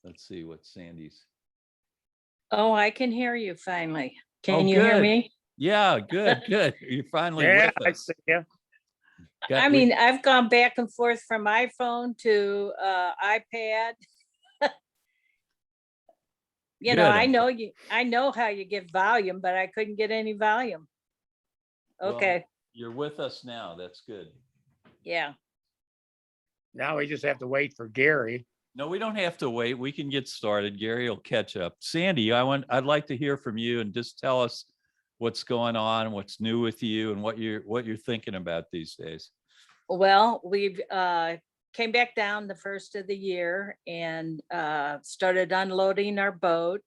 Let's see what Sandy's. Oh, I can hear you finally. Oh, Can you hear good. me? Yeah, good. You're finally Yeah, with I us. see you. I mean, I've gone back and forth from iPhone to iPad. You know, Good. I know how you get volume, but I couldn't get any volume. Okay, Well, you're with us now. That's good. yeah. Now we just have to wait for Gary. No, we don't have to wait. We can get started. Gary will catch up. Sandy, I'd like to hear from you and just tell us what's going on, what's new with you, and what you're thinking about these days. Well, we've came back down the first of the year and started unloading our boat,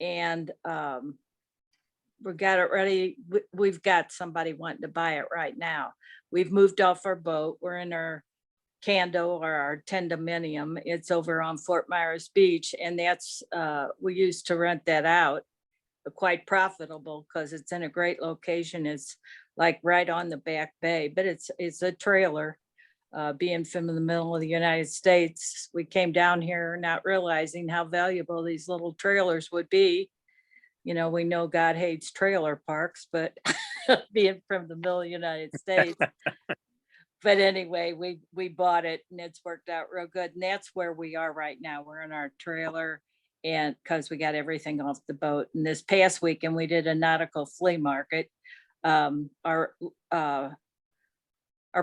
and we got it ready. We've got somebody wanting to buy it right now. We've moved off our boat. We're in our condo or our tendominium. It's over on Fort Myers Beach, and that's we used to rent that out. Quite profitable because it's in a great location. It's like right on the back bay, but it's a trailer. Being from the middle of the United States, we came down here not realizing how valuable these little trailers would be. You know, we know God hates trailer parks, but being from the middle of the United States. But anyway, we bought it and it's worked out real good. And that's where we are right now. We're in our trailer, and because we got everything off the boat. And this past weekend, we did a nautical flea market. Our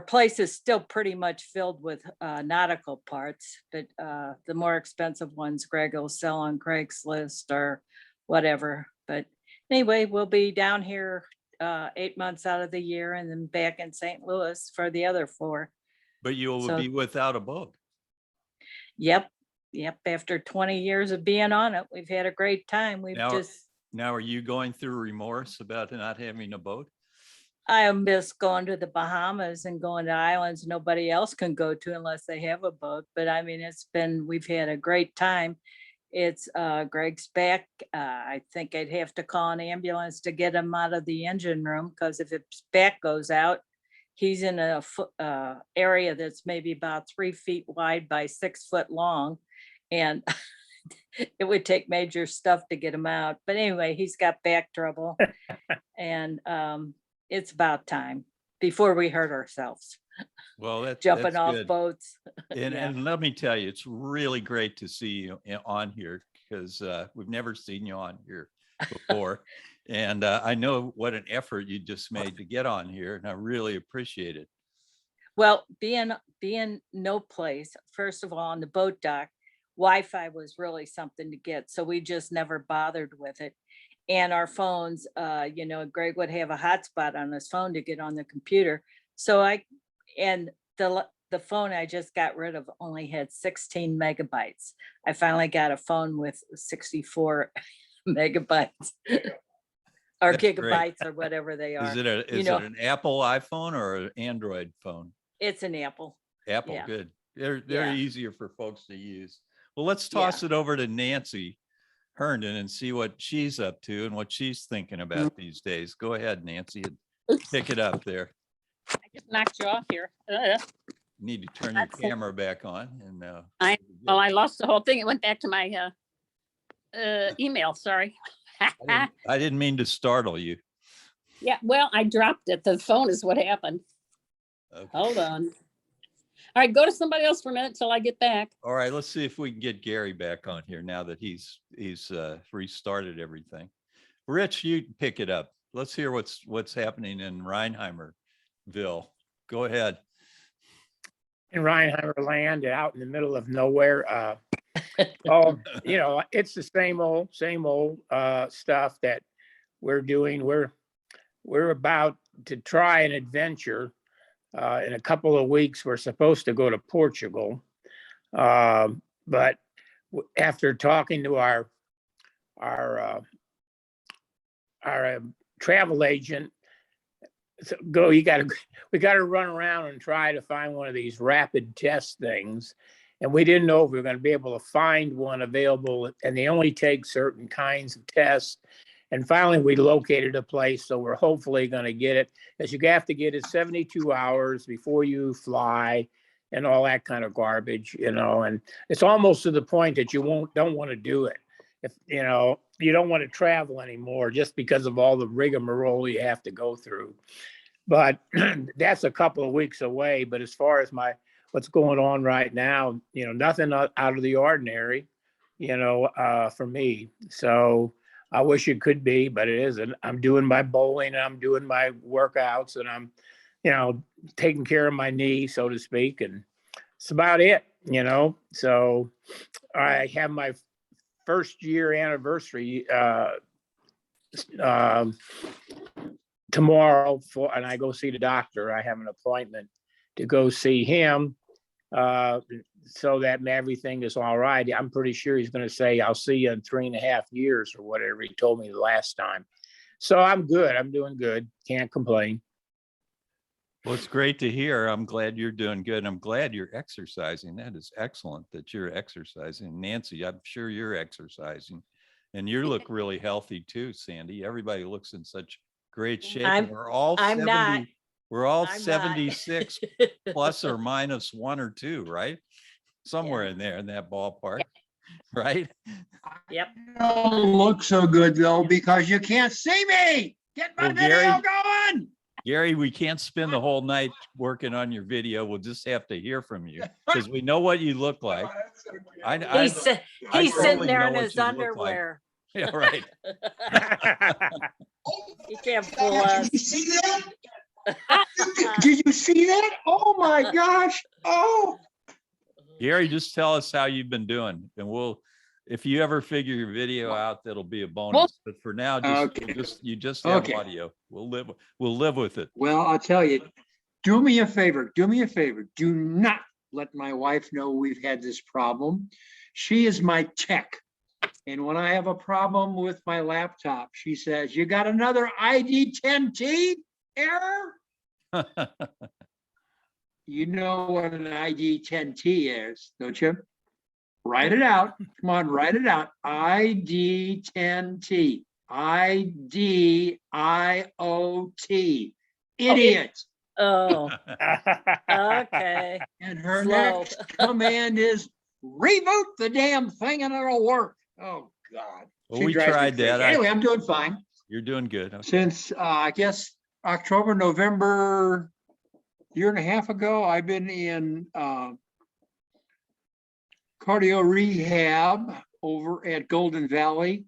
place is still pretty much filled with nautical parts, but the more expensive ones Greg will sell on Craigslist or whatever. But anyway, we'll be down here 8 months out of the year and then back in St. Louis for the other 4. But you will be without a boat. Yep. After 20 years of being on it, we've had a great time. Now, are you going through remorse about not having a boat? I miss going to the Bahamas and going to islands nobody else can go to unless they have a boat. But I mean, we've had a great time. It's Greg's back. I think I'd have to call an ambulance to get him out of the engine room, because if his back goes out, he's in a area that's maybe about 3 feet wide by 6 foot long. And it would take major stuff to get him out. But anyway, he's got back trouble. And it's about time before we hurt ourselves. Well, that's jumping off good. Boats. And let me tell you, it's really great to see you on here, because we've never seen you on here before. And I know what an effort you just made to get on here, and I really appreciate it. Well, being no place, first of all, on the boat dock, Wi-Fi was really something to get. So we just never bothered with it. And our phones, Greg would have a hotspot on his phone to get on the computer. So the phone I just got rid of only had 16 megabytes. I finally got a phone with 64 megabytes or That's gigabytes great. or whatever they are. Is it an Apple iPhone or an Android phone? It's an Apple. Apple, Yeah. good. They're Yeah. easier for folks to use. Well, let's toss it over to Nancy Herndon and see what she's up to and what she's thinking about these days. Go ahead, Nancy, and pick it up there. I just knocked you off here. You need to turn your camera back on. And I lost the whole thing. It went back to my email. Sorry. I didn't mean to startle you. Yeah, well, I dropped it. The phone is what happened. Okay. Hold on. All right, go to somebody else for a minute till I get back. All right, let's see if we can get Gary back on here now that he's restarted everything. Rich, you pick it up. Let's hear what's happening in Reinheimerville. Go ahead. In Reinheimer land, out in the middle of nowhere. It's the same old stuff that we're doing. We're about to try an adventure. In a couple of weeks, we're supposed to go to Portugal. But after talking to our travel agent, we got to run around and try to find one of these rapid test things. And we didn't know if we were going to be able to find one available, and they only take certain kinds of tests. And finally, we located a place, so we're hopefully going to get it. As you have to get it 72 hours before you fly, and all that kind of garbage, and it's almost to the point that you don't want to do it. If, you don't want to travel anymore just because of all the rigmarole you have to go through. But that's a couple of weeks away. But as far as what's going on right now, nothing out of the ordinary, for me. So I wish it could be, but it isn't. I'm doing my bowling, and I'm doing my workouts, and I'm, taking care of my knee, so to speak. And it's about it, So I have my first year anniversary tomorrow, and I go see the doctor. I have an appointment to go see him, so that everything is all right. I'm pretty sure he's going to say, I'll see you in 3.5 years or whatever he told me the last time. So I'm good. I'm doing good. Can't complain. Well, it's great to hear. I'm glad you're doing good. I'm glad you're exercising. That is excellent that you're exercising. Nancy, I'm sure you're exercising, and you look really healthy too, Sandy. Everybody looks in such great shape. And we're all I'm 70, not. we're all I'm not. 76 plus or minus 1 or 2, right? Somewhere in there in that ballpark, right? Yep. Don't look so good though, because you can't see me. Get my Well, video Gary- going. Gary, we can't spend the whole night working on your video. We'll just have to hear from you because we know what you look like. He's I sitting totally there know in what his you look like. underwear. Yeah, right. You can't fool us. Did you see that? Did you see that? Oh my gosh. Oh. Gary, just tell us how you've been doing, and if you ever figure your video out, that'll be a bonus. But for now, Okay. you just have Okay. audio. We'll live with it. Well, I'll tell you, do me a favor. Do not let my wife know we've had this problem. She is my tech. And when I have a problem with my laptop, she says, "You got another ID10T error?" You know what an ID10T is, don't you? Write it out. Come on, write it out. ID10T. IDIOT. Idiot. Oh, okay. And her Slow. next command is reboot the damn thing and it'll work. Oh, God. Well, She we drives me tried that. crazy. Anyway, I'm doing fine. You're doing good. Okay. Since, I guess, October, November, 1.5 years ago, I've been in cardio rehab over at Golden Valley.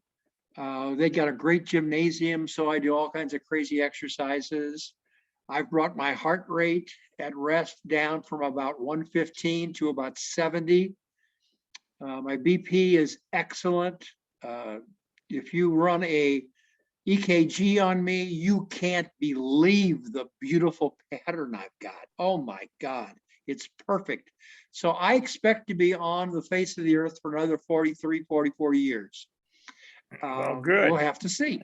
They got a great gymnasium, so I do all kinds of crazy exercises. I've brought my heart rate at rest down from about 115 to about 70. My BP is excellent. If you run a EKG on me, you can't believe the beautiful pattern I've got. Oh my God, it's perfect. So I expect to be on the face of the earth for another 43, 44 years. Well, good. We'll have to see.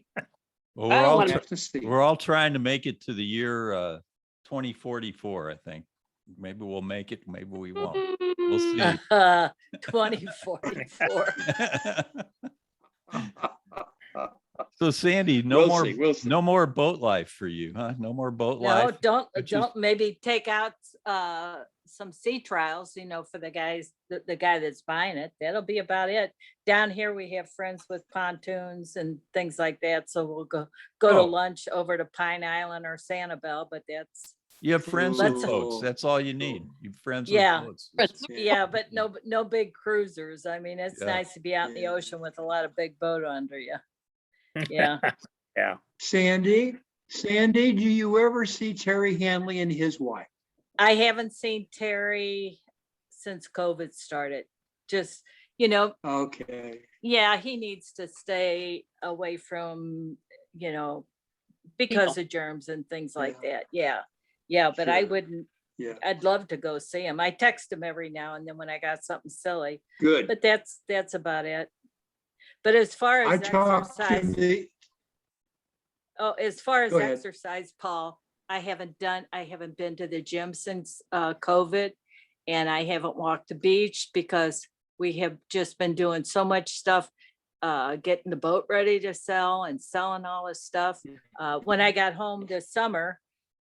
Well, I don't wanna- We'll have to see. we're all trying to make it to the year 2044, I think. Maybe we'll make it, maybe we won't. We'll see. 2044. So Sandy, We'll see. no more boat life for you, huh? No more boat No, life. don't which is- maybe take out some sea trials, for the guy that's buying it. That'll be about it. Down here, we have friends with pontoons and things like that. So we'll go to Oh. lunch over to Pine Island or Sanibel, but that's, You have friends Let's- with boats. That's all you need. You have friends Yeah. with boats. Friends. yeah, but no big cruisers. I mean, it's Yeah. nice to be out in the Yeah. ocean with a lot of big boat under you. Yeah. Yeah. Sandy, do you ever see Terry Hanley and his wife? I haven't seen Terry since COVID started. Just, Okay. yeah, he needs to stay away from, because of germs and things like that. Yeah. Yeah, but I Sure. wouldn't, Yeah, I'd love to go see him. I text him every now and then when I got something silly, good. but that's about it. But as far I as talked to exercise, as far as Go ahead. exercise, Paul, I haven't been to the gym since COVID, and I haven't walked the beach because we have just been doing so much stuff, getting the boat ready to sell and selling all this stuff. When I got home this summer,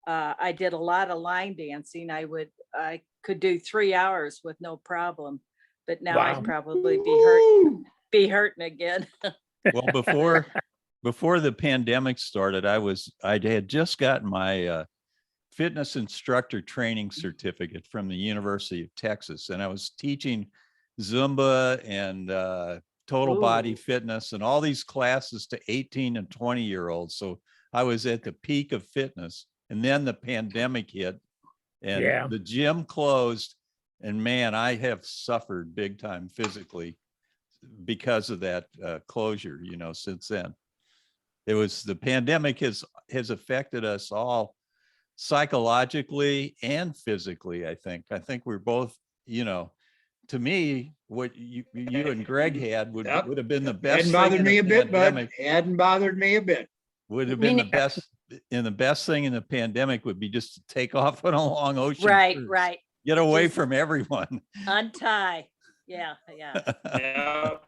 I did a lot of line dancing. I could do 3 hours with no problem. But now I'd Wow. probably Woo! be hurting again. Well, before the pandemic started, I had just gotten my fitness instructor training certificate from the University of Texas, and I was teaching Zumba and total body Ooh. fitness and all these classes to 18 and 20-year-olds. So I was at the peak of fitness, and then the pandemic hit, and Yeah. the gym closed. And man, I have suffered big time physically because of that closure, since then. The pandemic has affected us all psychologically and physically. I think we're both, to me, what you and Greg had would Yep. have been the best Hadn't thing bothered in me the a bit, bud. pandemic. Hadn't bothered me a bit. Would have Me been the neither. best, and the best thing in the pandemic would be just to take off on a long ocean Right, cruise. right. Get away Just- from everyone. Untie. Yeah. Yep.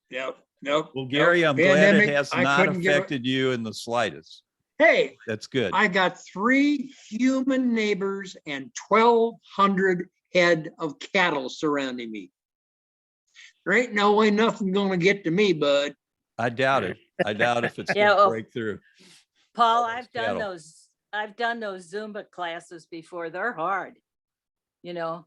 Yep. Nope. Well, Gary, nope. I'm glad it Pandemic, has I not couldn't give a- affected you in the slightest. Hey, That's good. I got 3 human neighbors and 1,200 head of cattle surrounding me. There ain't no way nothing gonna get to me, bud. I doubt it. I doubt if it's Yeah, going to well, break through. Paul, Those I've done cattle. those. I've done those Zumba classes before. They're hard. Of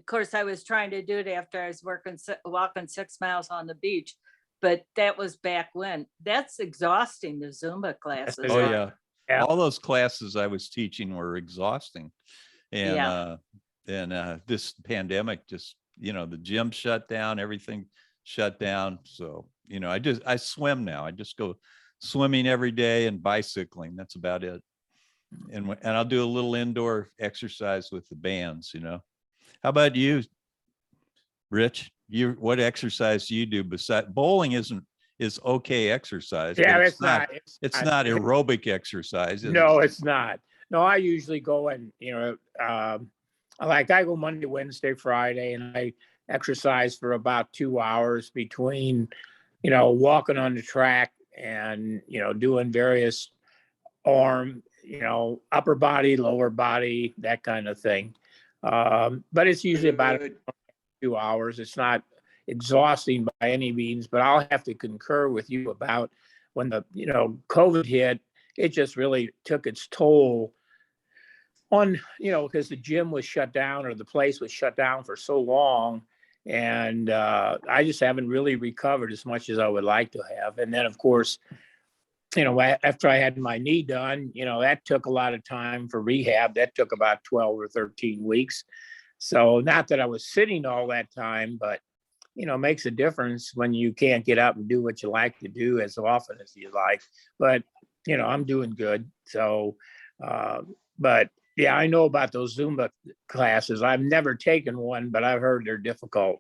course, I was trying to do it after I was walking 6 miles on the beach, but that was back when. That's exhausting, the Zumba classes. Oh, Yeah. yeah. Yeah. All those classes I was teaching were exhausting. And, Yeah. this pandemic just, the gym shut down, everything shut down. So, I swim now. I just go swimming every day and bicycling. That's about it. And I'll do a little indoor exercise with the bands, How about you, Rich? What exercise do you do besides bowling? Is okay exercise, but Yeah, it's not it's not aerobic exercise. is No, it? it's not. No, I usually go and, I go Monday, Wednesday, Friday, and I exercise for about 2 hours between, walking on the track and, doing various arm, upper body, lower body, that kind of thing. But it's usually about Good. 2 hours. It's not exhausting by any means, but I'll have to concur with you about when the, COVID hit, it just really took its toll on, because the gym was shut down or the place was shut down for so long. And I just haven't really recovered as much as I would like to have. And then, of course, after I had my knee done, that took a lot of time for rehab. That took about 12 or 13 weeks. So not that I was sitting all that time, but, makes a difference when you can't get up and do what you like to do as often as you like. But, I'm doing good. So, but yeah, I know about those Zumba classes. I've never taken one, but I've heard they're difficult.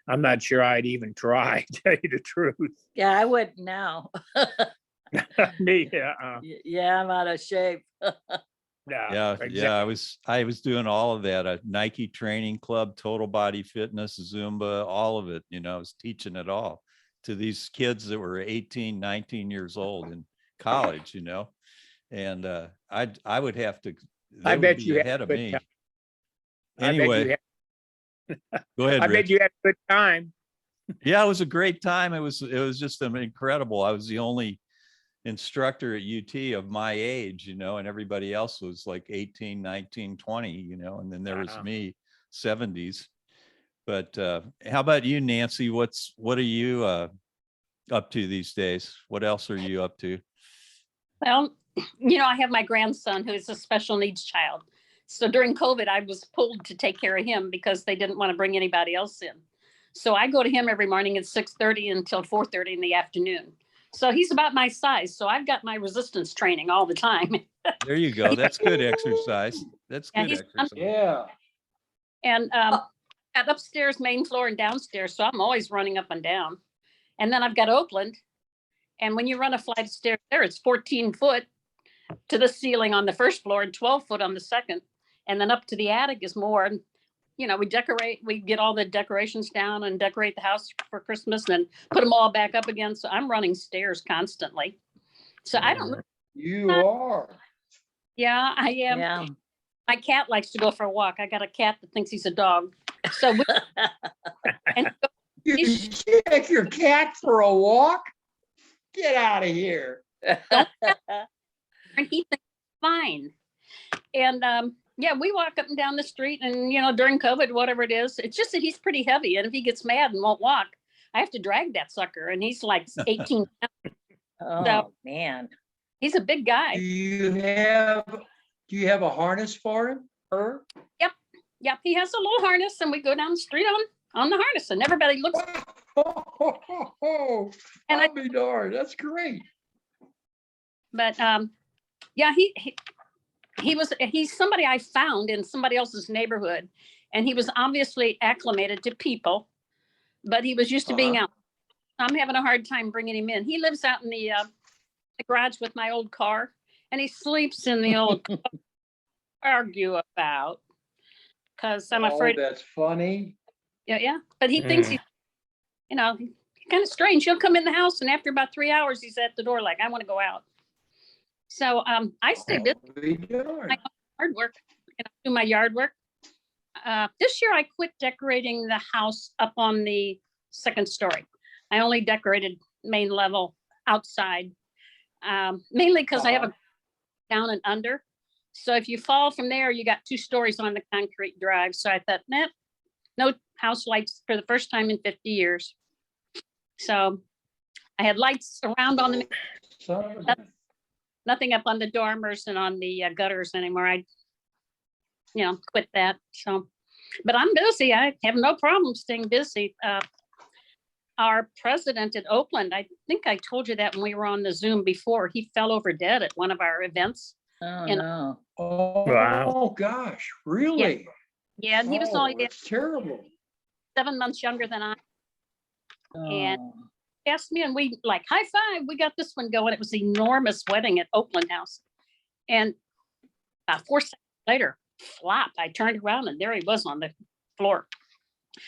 I'm not sure I'd even try, to tell you the truth. Yeah, I wouldn't now. Me, Yeah, I'm out of shape. Yeah, I was doing all of that. A Nike training club, total body fitness, Zumba, all of it. I was teaching it all to these kids that were 18, 19 years old in college, and I would have to, I they would bet be you had ahead a of good me. time. I bet you Anyway, go ahead, I Rich. bet you had a good time. Yeah, it was a great time. It was just incredible. I was the only instructor at UT of my age, and everybody else was like 18, 19, 20, and then there was Wow. me, 70s. But how about you, Nancy? What are you up to these days? What else are you up to? Well, I have my grandson who is a special needs child. So during COVID, I was pulled to take care of him because they didn't want to bring anybody else in. So I go to him every morning at 6:30 until 4:30 in the afternoon. So he's about my size. So I've got my resistance training all the time. There you go. That's good exercise. That's Yeah, good he's- exercise. Yeah. And got upstairs, main floor, and downstairs. So I'm always running up and down. And then I've got Oakland. And when you run a flight of stairs there, it's 14 foot to the ceiling on the first floor and 12 foot on the second. And then up to the attic is more. And, we get all the decorations down and decorate the house for Christmas and put them all back up again. So I'm running stairs constantly. So I don't, You are. yeah, I am. Yeah. my cat likes to go for a walk. I got a cat that thinks he's a dog. So we, and You take your cat for a walk? Get out of here. and he thinks it's fine. And yeah, we walk up and down the street, and during COVID, whatever it is, it's just that he's pretty heavy, and if he gets mad and won't walk, I have to drag that sucker, and he's like 18. Oh, man. He's a big guy. Do you have a harness for him? Her? Yep, he has a little harness, and we go down the street on the harness, and everybody looks. And I'll be darned. That's great. But yeah, he's somebody I found in somebody else's neighborhood, and he was obviously acclimated to people, but he was used to being out. I'm having a hard time bringing him in. He lives out in the garage with my old car, and he sleeps in the old car. Argue about, because I'm afraid. That's funny. Yeah. But he thinks he's kind of strange. He'll come in the house, and after about 3 hours, he's at the door like, I want to go out. So I stay busy. I hard work, do my yard work. This year I quit decorating the house up on the second story. I only decorated main level outside, mainly because I have a down and under. So if you fall from there, you got 2 stories on the concrete drive. So I thought, nah, no house lights for the first time in 50 years. So I had lights around on the, nothing up on the dormers and on the gutters anymore. I, quit that. So, but I'm busy. I have no problem staying busy. Our president at Oakland, I think I told you that when we were on the Zoom before, he fell over dead at one of our events. Oh, And- no. Oh, Wow. gosh, really? Yeah, and he was only It's terrible. 7 months younger than I. And- Oh. Asked me, and we like high five. We got this one going. It was an enormous wedding at Oakland House, and 4 seconds later, flop! I turned around, and there he was on the floor.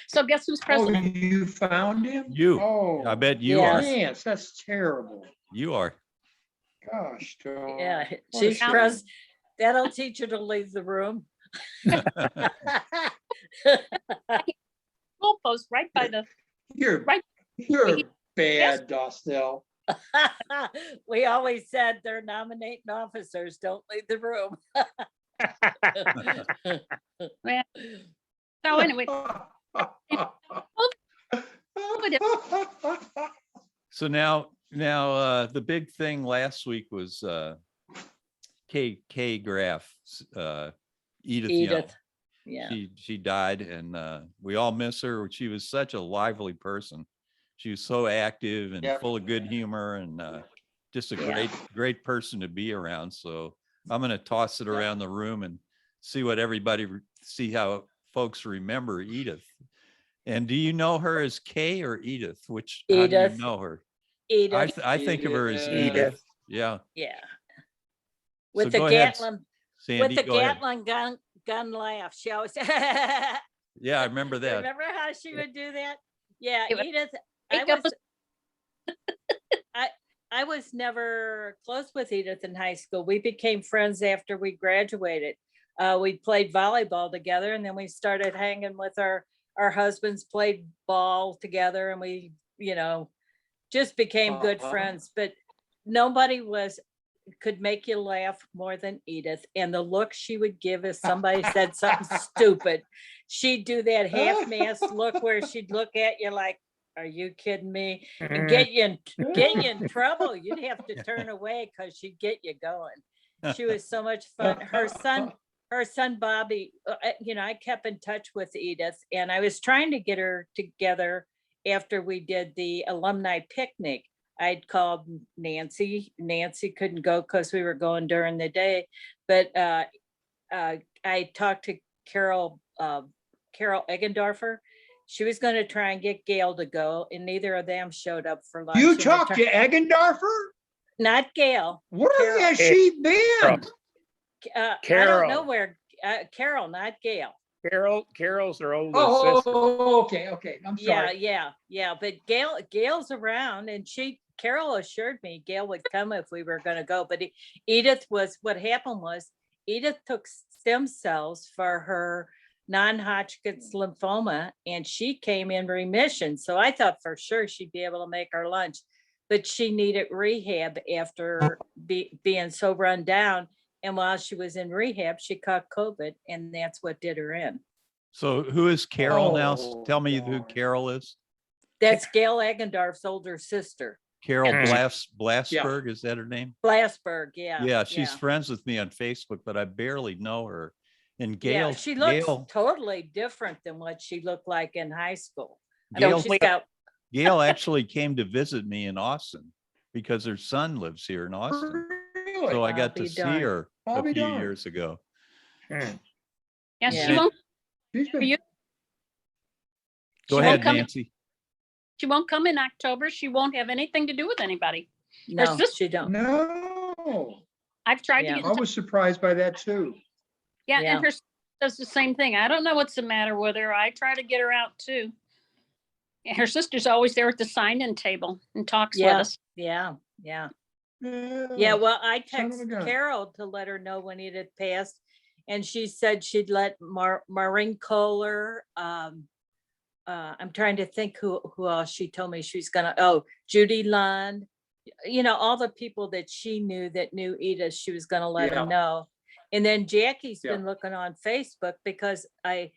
So guess who's Oh, president? you found him? You. Oh, I bet you Yes. are. yes, that's terrible. You are. Gosh, Dawn. Yeah, What a she's shame. that'll teach her to leave the room. Goalpost right by the. You're Right. you're Yes. bad, Dostal. We always said they're nominating officers, don't leave the room. So anyway, So now the big thing last week was Kay Graff, Edith Young. Edith. Yeah. She died, and we all miss her. She was such a lively person. She was so active and Yep. full of good humor, and just a Yeah. great person to be around. So I'm going to toss it around the room and see what see how folks remember Edith. And do you know her as Kay or Edith? How do Edith. you know her? Edith. I think of her as Edith. Edith. Yeah. Yeah. So With the go ahead, Gatlin, Sandy, with the go ahead. Gatlin gun laugh. She always. Yeah, I remember that. Remember how she would do that? Yeah, It was- Edith. Makeup I was never close with Edith in high school. We became friends after we graduated. We played volleyball together, and then we started hanging with our husbands, played ball together, and we, just became good Uh-huh. friends. But nobody could make you laugh more than Edith. And the look she would give if somebody said something stupid, she'd do that half-mast look where she'd look at you like, are you kidding me? And get you in trouble. You'd have to turn away because she'd get you going. She was so much fun. Her son Bobby, I kept in touch with Edith, and I was trying to get her together after we did the alumni picnic. I'd called Nancy. Nancy couldn't go because we were going during the day, but I talked to Carol Eggendorfer. She was going to try and get Gail to go, and neither of them showed up for lunch. You and we talked to Eggendorfer? Not Gail. Where Carol. has she been? I Carol. don't know where. Carol, not Gail. Carol's her older sister. Okay. I'm Yeah, sorry. yeah. But Gail's around, and Carol assured me Gail would come if we were going to go. But Edith what happened was Edith took stem cells for her non-Hodgkin's lymphoma, and she came in remission. So I thought for sure she'd be able to make our lunch, but she needed rehab after being so run down. And while she was in rehab, she caught COVID, and that's what did her in. So who is Carol now? Oh, Tell me who God. Carol is. That's Gail Eggendorf's older sister. Carol Hmm. Blasberg, is that her name? Blasberg, yeah. Yeah, she's friends with me on Facebook, but I barely know her. And Yeah, Gail, she looks Gail, totally different than what she looked like in high school. I Gail, mean, she's got, Gail actually came to visit me in Austin because her son lives here in Austin. Really? So I I'll got be to see darned. her I'll a be few darned. years ago. Hmm. Yeah, Yeah. she won't, She's been- you- Go She won't ahead, come in- Nancy. she won't come in October. She won't have anything to do with anybody. no, sister- she don't. No, I've tried to Yeah. get I in touch. was surprised by that too. Yeah, Yeah. and her sister does the same thing. I don't know what's the matter with her. I try to get her out too. And her sister's always there at the sign-in table and talks with Yeah. us. Yeah, yeah. Yeah. Yeah, well, I son of a texted gun. Carol to let her know when it had passed. And she said she'd let Maureen Kohler, I'm trying to think who else she told me she's gonna, Judy Lund. All the people that she knew that knew Edith, she was gonna let Yeah. her know. And then Jackie's Yeah. been looking on Facebook because I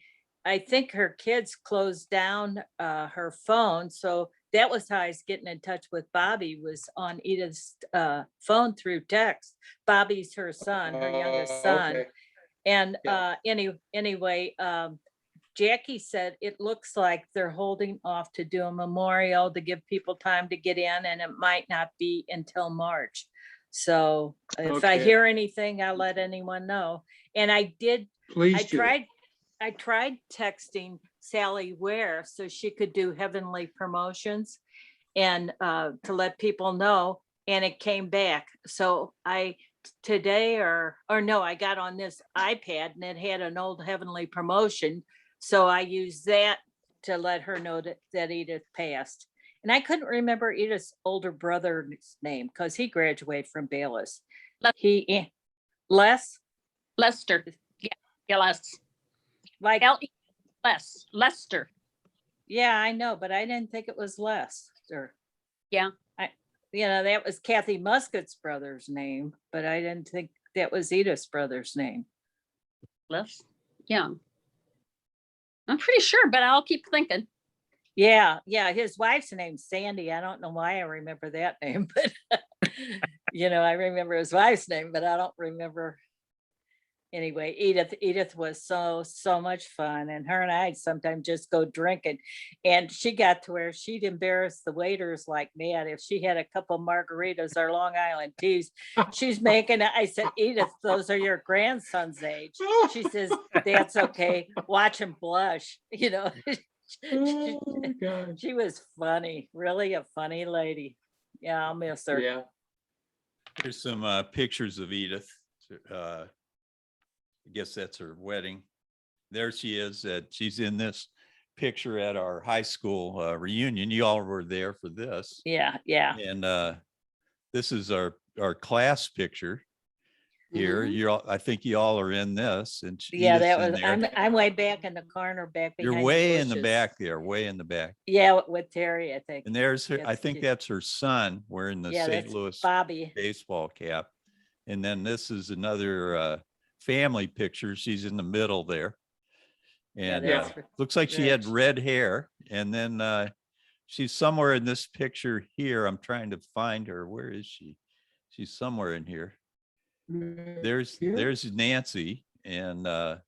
think her kids closed down her phone. So that was how I was getting in touch with Bobby, was on Edith's phone through text. Bobby's her son, her youngest son. Okay. And Yeah. anyway, Jackie said it looks like they're holding off to do a memorial to give people time to get in, and it might not be until March. So if I Okay. hear anything, I'll let anyone know. And I Please do. tried texting Sally Ware so she could do Heavenly Promotions and to let people know, and it came back. So today or no, I got on this iPad and it had an old Heavenly Promotion. So I used that to let her know that Edith passed. And I couldn't remember Edith's older brother's name because he graduated from Bayless. Les, Lester. Yeah, Les. like, Lester. yeah, I know, but I didn't think it was Lester. Yeah. That was Kathy Muscat's brother's name, but I didn't think that was Edith's brother's name. Les. Yeah. I'm pretty sure, but I'll keep thinking. Yeah, his wife's name's Sandy. I don't know why I remember that name, but I remember his wife's name, but I don't remember. Anyway, Edith was so much fun, and her and I'd sometimes just go drinking, and she got to where she'd embarrass the waiters like mad. If she had a couple margaritas or Long Island teas, she's making it. I said, Edith, those are your grandson's age. She says, that's okay. Watch him blush. Oh, my gosh. She was funny, really a funny lady. Yeah, I'll miss her. Yeah. Here's some pictures of Edith. I guess that's her wedding. There she is. She's in this picture at our high school reunion. You all were there for this. Yeah. And this is our class picture here. I think you all are in this. And Yeah, Edith's that in was, there. I'm way back in the corner, back You're behind way in the bushes. back there, way in the back. Yeah, with Terry, I think. And there's her, I That's think cute. that's her son wearing the Yeah, St. that's Louis Bobby. baseball cap. And then this is another family picture. She's in the middle there. And that's looks like she had Rich. red hair. And then she's somewhere in this picture here. I'm trying to find her. Where is she? She's somewhere in here. There's Nancy, and where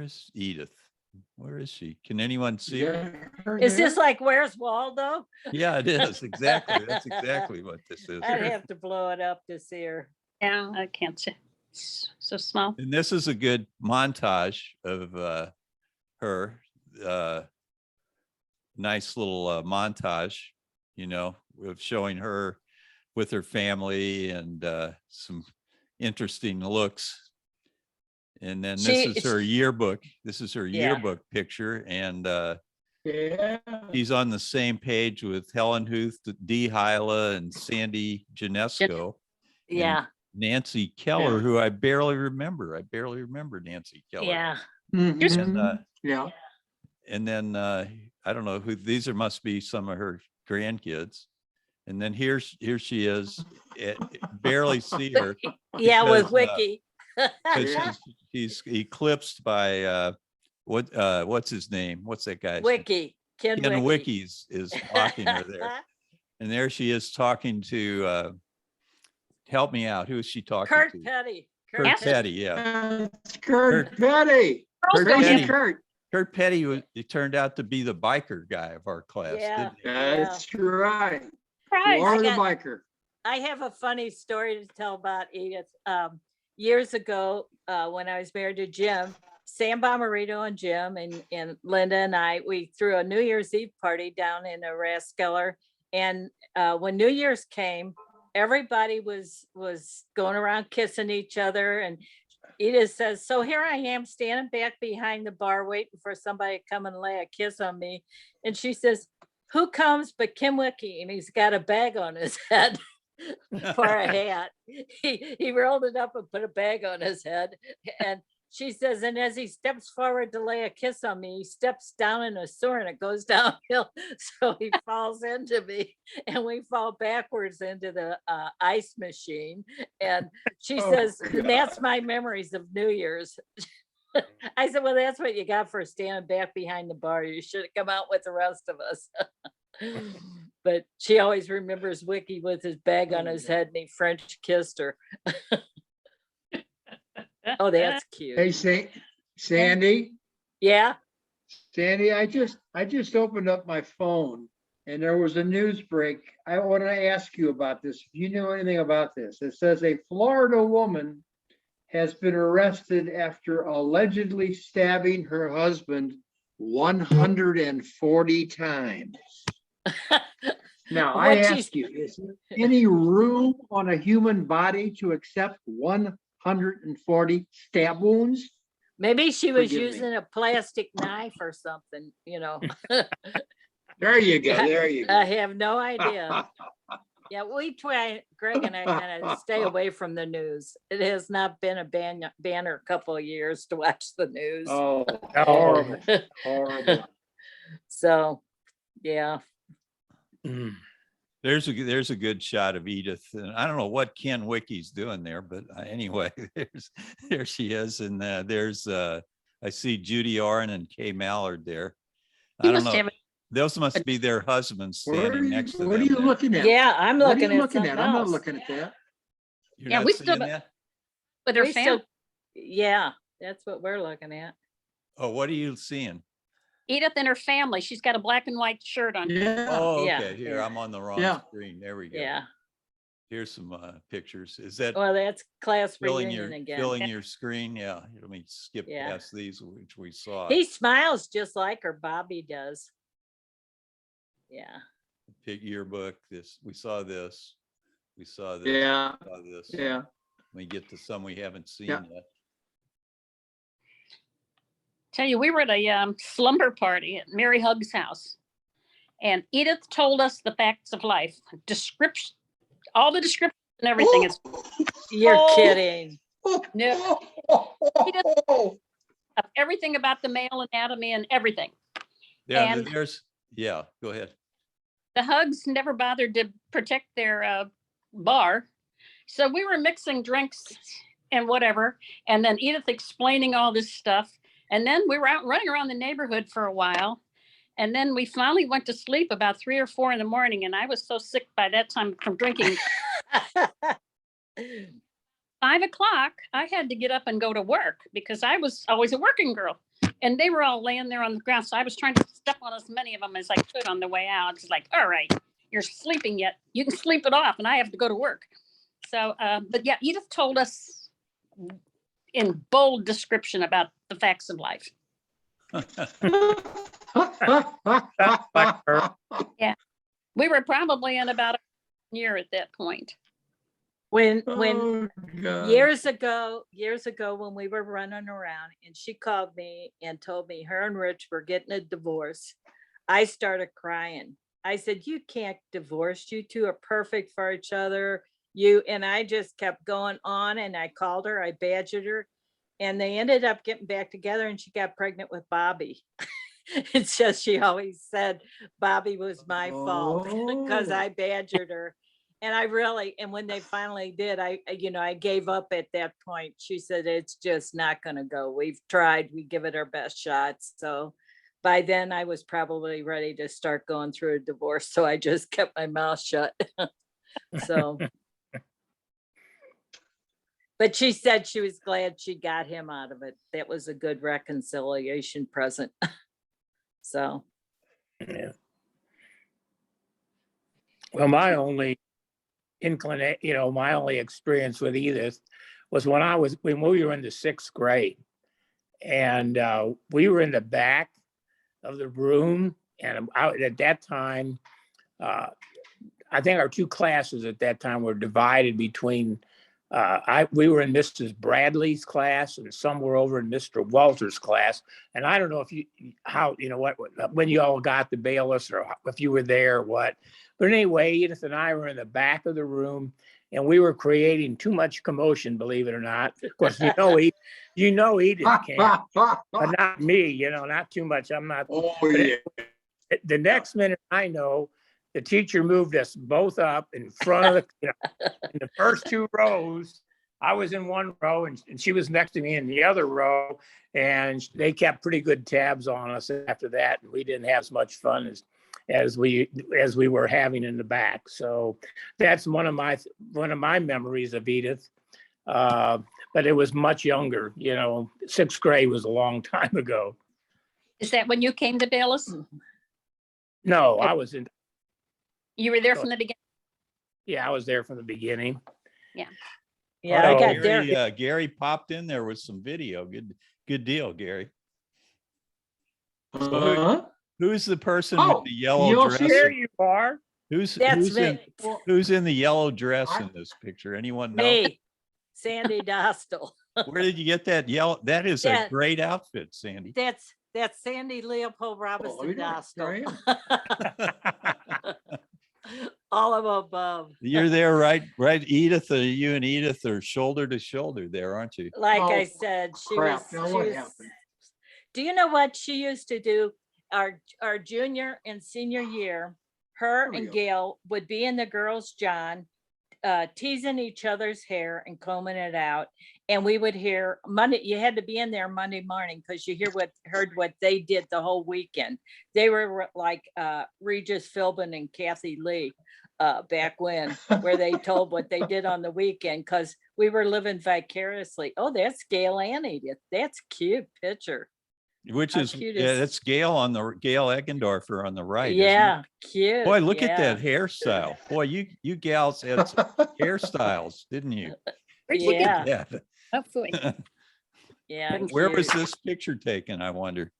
is Edith? Where is she? Can anyone see her? Is this like Where's Waldo? Yeah, it is. Exactly. That's exactly what this is. I'd have to blow it up to see her. Yeah, I can't see. It's so small. And this is a good montage of her. Nice little montage, of showing her with her family and some interesting looks. And then this is her yearbook. This is her yearbook picture. And Yeah. he's on the same page with Helen Huth, Dee Hyla, and Sandy Janesco. Yeah. Nancy Keller, Yeah. who I barely remember. I barely remember Nancy Keller. Yeah. Mhm. Yeah. And then I don't know who these are. Must be some of her grandkids. And then here she is. Barely see her Yeah, with because, Wiki. because Yeah. she's eclipsed by what's his name? What's that guy's name? Wiki. Ken Ken Wiki. Wickies is blocking her there. And there she is talking to help me out. Who is she talking Kurt to? Petty. Kurt Petty, yeah. That's Kurt Petty. Girls don't Crazy Petty. have- Kurt. Kurt Petty it turned out to be the biker guy of our class. Yeah. Didn't he? That's right. Christ. Laura the got- biker. I have a funny story to tell about Edith. Years ago, when I was married to Jim, Sam Bomarito and Jim and Linda and I, we threw a New Year's Eve party down in a Rathskeller. And when New Year's came, everybody was going around kissing each other. And Edith says, so here I am standing back behind the bar waiting for somebody to come and lay a kiss on me. And she says, who comes but Kim Wicki? And he's got a bag on his head for a hat. He rolled it up and put a bag on his head. And she says, and as he steps forward to lay a kiss on me, he steps down in a sewer and it goes downhill. So he falls into me and we fall backwards into the ice machine. And she Oh, says, God. that's my memories of New Year's. I said, well, that's what you got for standing back behind the bar. You should have come out with the rest of us. But she always remembers Wiki with his bag on his head and he French kissed her. Oh, that's Hey, cute. Sandy, Yeah. Sandy, I just opened up my phone and there was a news break. I want to ask you about this. If you know anything about this, it says a Florida woman has been arrested after allegedly stabbing her husband 140 times. Now, I What'd she ask you, is there any room on a human body to accept 140 stab wounds? Maybe she was Forgive me. using a plastic knife or something, you know. There you go, there you I go. have no idea. Yeah, we try, Greg and I kind of stay away from the news. It has not been a banner couple of years to watch the news. Oh, horrible, horrible. So, yeah. Mm. There's a good shot of Edith, and I don't know what Ken Wicki's doing there, but anyway, there she is, and there's I see Judy Oren and Kay Mallard there. He I don't must know. have Those must be their husbands Where are standing you, next to them. what are you there. looking at? Yeah, I'm What are looking you at looking something at? I'm not else. looking at that. You're Yeah, not we seeing still- that? with her We family. still- Yeah, that's what we're looking at. Oh, what are you seeing? Edith and her family. She's got a black and white shirt on. Yeah, Oh, Yeah, okay. Here, yeah. I'm on the wrong Yeah. screen. There we go. Yeah. Here's some pictures. Is that Well, that's class filling reunion your again. filling your screen? Yeah. Let me skip Yeah. past these, which we saw. He smiles just like her Bobby does. Yeah. Pick yearbook. We saw this. We saw this. yeah, We saw this. yeah. Let me get to some we haven't seen Yeah. yet. Tell you, we were at a slumber party at Mary Hugg's house. And Edith told us the facts of life, description, all the descriptions and everything. It's You're Oh. kidding. No. of everything about the male anatomy and everything. Yeah, And- yeah, go ahead. The Hugs never bothered to protect their bar. So we were mixing drinks and whatever. And then Edith explaining all this stuff. And then we were out running around the neighborhood for a while. And then we finally went to sleep about 3 or 4 in the morning. And I was so sick by that time from drinking. 5 o'clock, I had to get up and go to work because I was always a working girl. And they were all laying there on the ground. So I was trying to step on as many of them as I could on the way out. It's like, all right, you're sleeping yet. You can sleep it off. And I have to go to work. So, but yeah, Edith told us in bold description about the facts of life. We were probably in about a year at that point. When Oh, God. years ago, when we were running around and she called me and told me her and Rich were getting a divorce, I started crying. I said, you can't divorce. You two are perfect for each other. you, and I just kept going on, and I called her, I badgered her, and they ended up getting back together, and she got pregnant with Bobby. It's just, she always said Bobby was my fault because Oh. I badgered her. And I really, and when they finally did, I gave up at that point. She said, it's just not gonna go. We've tried, we give it our best shots. So by then I was probably ready to start going through a divorce. So I just kept my mouth shut. So. But she said she was glad she got him out of it. That was a good reconciliation present. So. Yeah. Well, my only my only experience with Edith was when we were in the 6th grade, and we were in the back of the room, and at that time, I think our 2 classes at that time were divided between. We were in Mrs. Bradley's class, and some were over in Mr. Walter's class. And I don't know when you all got to Bayless, or if you were there or what. But anyway, Edith and I were in the back of the room, and we were creating too much commotion, believe it or not. Of course, Edith can't, but not me. Not too much. I'm not. Oh, But yeah. the next minute, I know the teacher moved us both up in front of in the first 2 rows. I was in one row, and she was next to me in the other row, and they kept pretty good tabs on us after that. And we didn't have as much fun as we were having in the back. So that's one of my memories of Edith. But it was much younger. 6th grade was a long time ago. Is that when you came to Bayless? No, I was in. You were there from the beginning? Yeah, I was there from the beginning. Yeah, Oh, I got there. Gary popped in there with some video. Good deal, Gary. Huh? Who's the person Oh, with the yellow you'll dress? see There you are. That's me. Who's in the yellow dress I- in this picture? Anyone know? Me, Sandy Dostal. Where did you get that yellow? That is Yeah. a great outfit, Sandy. That's Sandy Leopold Robinson yeah, there Dostal. All of above. You're there, right? Edith, you and Edith are shoulder to shoulder there, aren't you? Like I Oh, said, she crap. was. Now she what was- happened? Do you know what she used to do? Our junior and senior year, her There we and go. Gail would be in the girls' john, teasing each other's hair and combing it out. And we would hear Monday, you had to be in there Monday morning because you heard what they did the whole weekend. They were like Regis Philbin and Kathy Lee back when, where they told what they did on the weekend, because we were living vicariously. Oh, that's Gail and Edith. That's cute picture. Which How is, cute yeah, is- that's Gail Eggendorfer on the right. isn't it? Yeah, cute. Boy, look at yeah. that hairstyle. Boy, you gals had some hairstyles, didn't you? Where'd Look you get Yeah. at Oh, boy. that. Yeah. Where was cute. this picture taken, I wonder?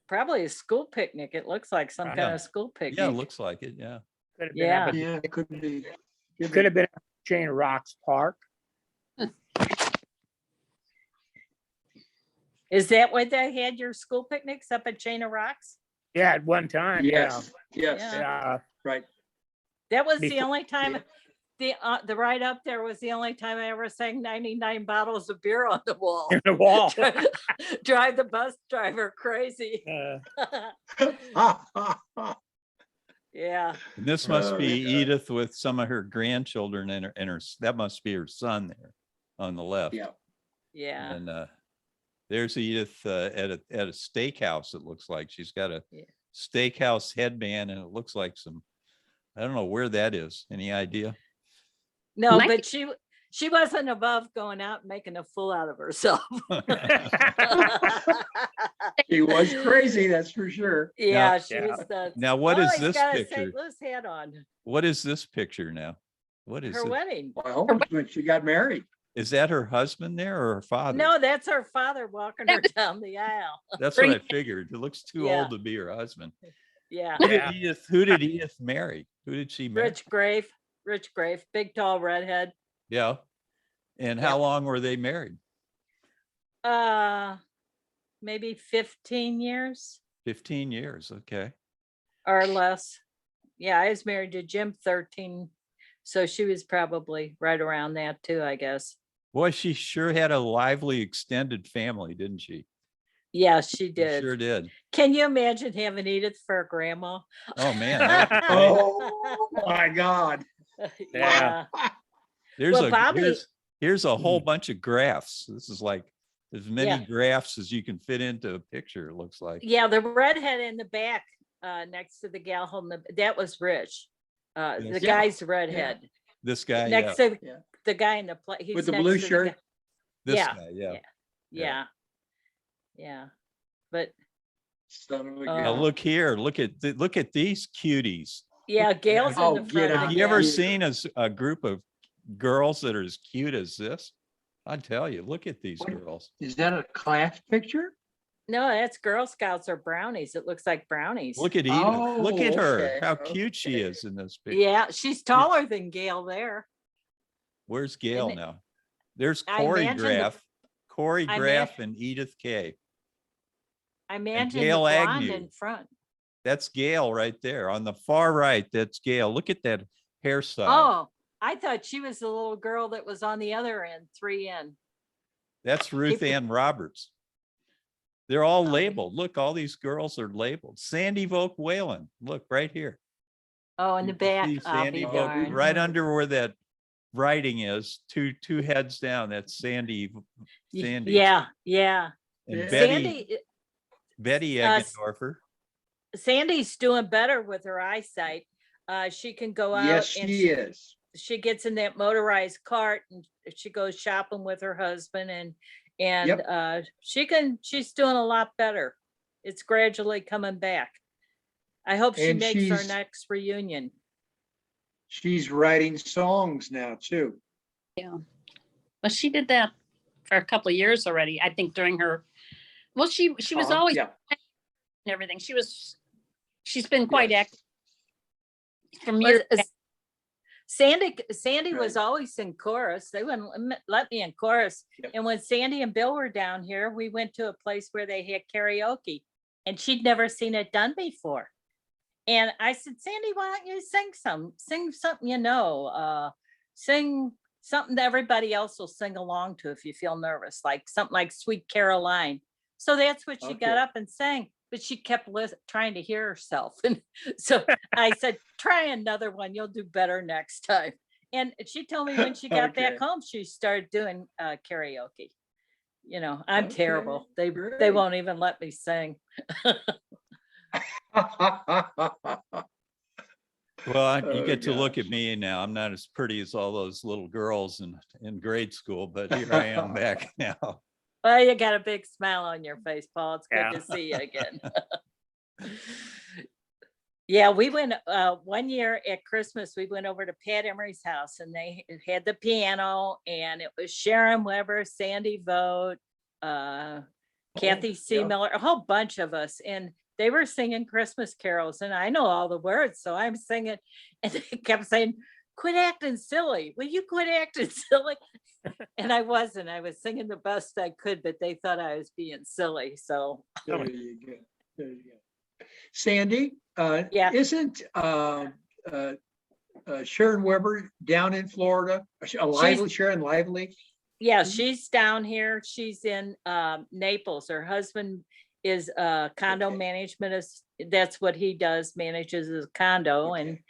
Probably a school picnic. It looks like some kind Yeah. of school picnic. Yeah, it looks like it, yeah. Could have been Yeah. up at- Yeah, it could be. Could have been at Chain of Rocks Park. Is that where they had your school picnics, up at Chain of Rocks? Yeah, at one time. Yes, yes, Yeah. Yeah. right. That was the Before- only time, the ride up there was the only time I ever sang 99 bottles of beer on the wall. In the wall. Drive the bus driver crazy. Yeah. And this must Oh, be yeah. Edith with some of her grandchildren and her, that must be her son there on the left. Yeah. Yeah. And there's Edith at a steakhouse, it looks like. She's got a Yeah. steakhouse headband, and it looks like I don't know where that is. Any idea? No, Might but she wasn't above going out and making a fool out of herself. She was crazy, that's for sure. Yeah, she Yeah. was the. Now, what Oh, is he's this got a picture? St. Louis hat on. What is this picture now? What is Her it? wedding. Well, when she got married. Is that her husband there or her father? No, that's her father walking her down the aisle. That's what I figured. It looks too Yeah. old to be her husband. Yeah. Yeah. Who did Edith marry? Who did she marry? Rich Grave, big tall redhead. Yeah. And how long were they married? Maybe 15 years 15 years. Okay. or less. Yeah, I was married to Jim So she was probably right around that too, I guess. Boy, she sure had a lively extended family, didn't she? Yeah, she She did. sure did. Can you imagine having Edith for a grandma? Oh, man. that was great. Oh, my God. Yeah. There's Well, a Bobby- here's a whole bunch of graphs. This is like as many Yeah. graphs as you can fit into a picture, it looks like. Yeah, the redhead in the back, next to the gal holding that was Rich. The Yes. Yeah, guy's redhead. This guy, Next yeah. to Yeah. the guy in the he's With the next blue to shirt? This yeah, guy, yeah. yeah. Yeah. But Son of a Oh. Now gun. look here, look at these cuties. yeah, Gail's Oh, in the get front. out. Have again. you ever Yeah. seen a group of girls that are as cute as this? I tell you, look at these What? girls. Is that a class picture? No, that's Girl Scouts or brownies. It looks like brownies. Look at Edith. Look at Oh, her. okay, How cute she okay. is in this picture. Yeah, she's taller than Gail there. Where's Gail it- now? There's I imagine the- Corey I Graff ma- and Edith K. I imagine the Gail blonde Agnew. in front. That's Gail right there. On the far right, that's Gail. Look at that hairstyle. Oh, I thought she was the little girl that was on the other end, 3N. That's Ruth keep it- Ann Roberts. They're all Okay. labeled. Look, all these girls are labeled. Sandy Vogue Whalen. Look right here. Oh, in the You can back. see I'll Sandy be Vogue darned. right under where that writing is, two heads down. That's Sandy. Sandy. Yeah, yeah. And Yeah. Betty uh, s- Eggendorfer. Sandy's doing better with her eyesight. She can go out Yes, and she is. she gets in that motorized cart and she goes shopping with her husband and Yep. she's doing a lot better. It's gradually coming back. I hope she And makes our she's- next reunion. She's writing songs now too. But she did that for a couple of years already, I think during her, well, she was always Yeah. and everything. She's been quite Yes. active from Well, years. Sandy was Right. always in chorus. They wouldn't let me in chorus. Yep. And when Sandy and Bill were down here, we went to a place where they had karaoke and she'd never seen it done before. And I said, Sandy, why don't you sing something, you know, sing something that everybody else will sing along to if you feel nervous, like something like Sweet Caroline. So that's what she got Okay. up and sang, but she kept trying to hear herself. And so I said, try another one. You'll do better next time. And she told me when she got back Okay. home, she started doing karaoke. You know, I'm Okay, terrible. They great. won't even let me sing. Well, you Oh, get to look at gosh. me now. I'm not as pretty as all those little girls in grade school, but here I am back now. Well, you got a big smile on your face, Paul. It's good Yeah. to see you again. Yeah, we went one year at Christmas, we went over to Pat Emery's house and they had the piano and it was Sharon Weber, Sandy Vogt, Kathy C. yeah. Miller, a whole bunch of us. And they were singing Christmas carols and I know all the words. So I'm singing and they kept saying, quit acting silly. Will you quit acting silly? And I wasn't. I was singing the best I could, but they thought I was being silly. So There you go. There you go. Sandy, Yeah. isn't Sharon Weber down in Florida? Sharon Lively? yeah, Mhm. she's down here. She's in Naples. Her husband is condo Okay. management. That's what he does, manages his condo. And Okay.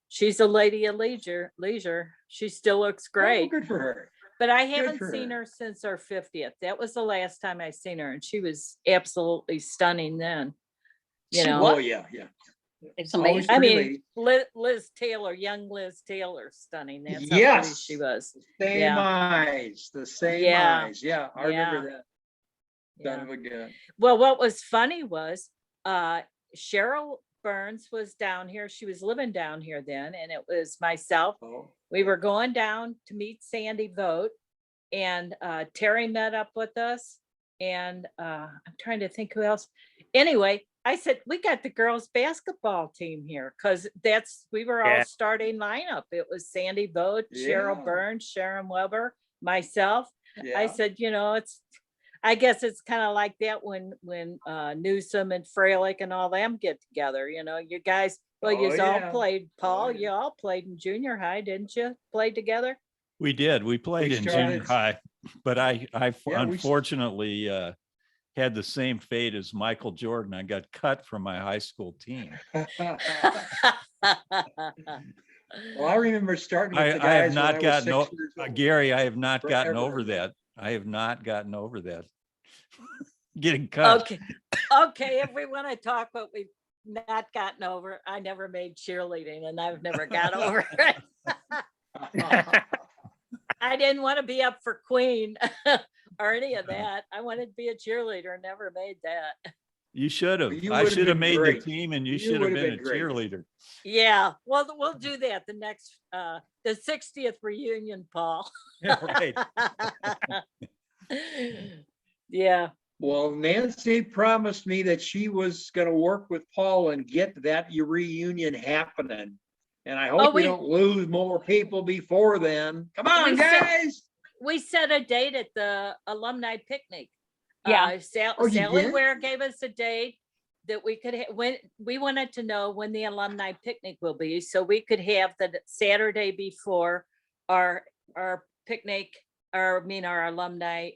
she's a lady of leisure. She still looks Oh, great. good for her. But I haven't for seen her. her since her 50th. That was the last time I seen her and she was absolutely stunning then. You She know, was. Oh, yeah, yeah. It's Always amazing. I pretty mean, lady. Liz Taylor, young Liz Taylor, stunning. That's how pretty Yes. she was. Same Yeah. eyes, the same Yeah. eyes. Yeah, I remember that. Son Yeah. of a gun. Well, what was funny was Cheryl Burns was down here. She was living down here then, and it was myself. Oh, We were going down to meet Sandy Vogt, and Terry met up with us. And I'm trying to think who else. Anyway, I said, we got the girls basketball team here because we were all Yeah. starting lineup. It was Sandy Vogt, Cheryl Yeah. Burns, Sharon Weber, myself. I yeah. said, you know, I guess it's kind of like that when Newsom and Fraley and all them get together, you guys, well, Oh, you all yeah. played, Paul, yeah. you all played in junior high, didn't you? Played together? We did. We played in junior started- high, but I Yeah, unfortunately had the same fate as Michael Jordan. I got cut from my high school team. Well, I remember starting with the I have guys when I not was gotten, 6 years old. Gary, I have not gotten Forever over ago. that. I have not gotten over that. Getting cut. Okay, if we want to talk what we've not gotten over, I never made cheerleading and I've never got over it. I didn't want to be up for Queen or any of that. I wanted to be a cheerleader, never made that. You should have. You I would've should have been made the great. team and you You should have would've been a been great. cheerleader. Yeah, well, we'll do that the next, the 60th reunion, Paul. Right. Yeah, Well, Nancy promised me that she was gonna work with Paul and get that reunion happening. And I hope we we- don't lose more people before then. Come on, We said- guys. we set a date at the alumni picnic. Yeah. Oh, you Sally did? Ware gave us a date that we could, when, we wanted to know when the alumni picnic will be, so we could have the Saturday before our picnic, our alumni,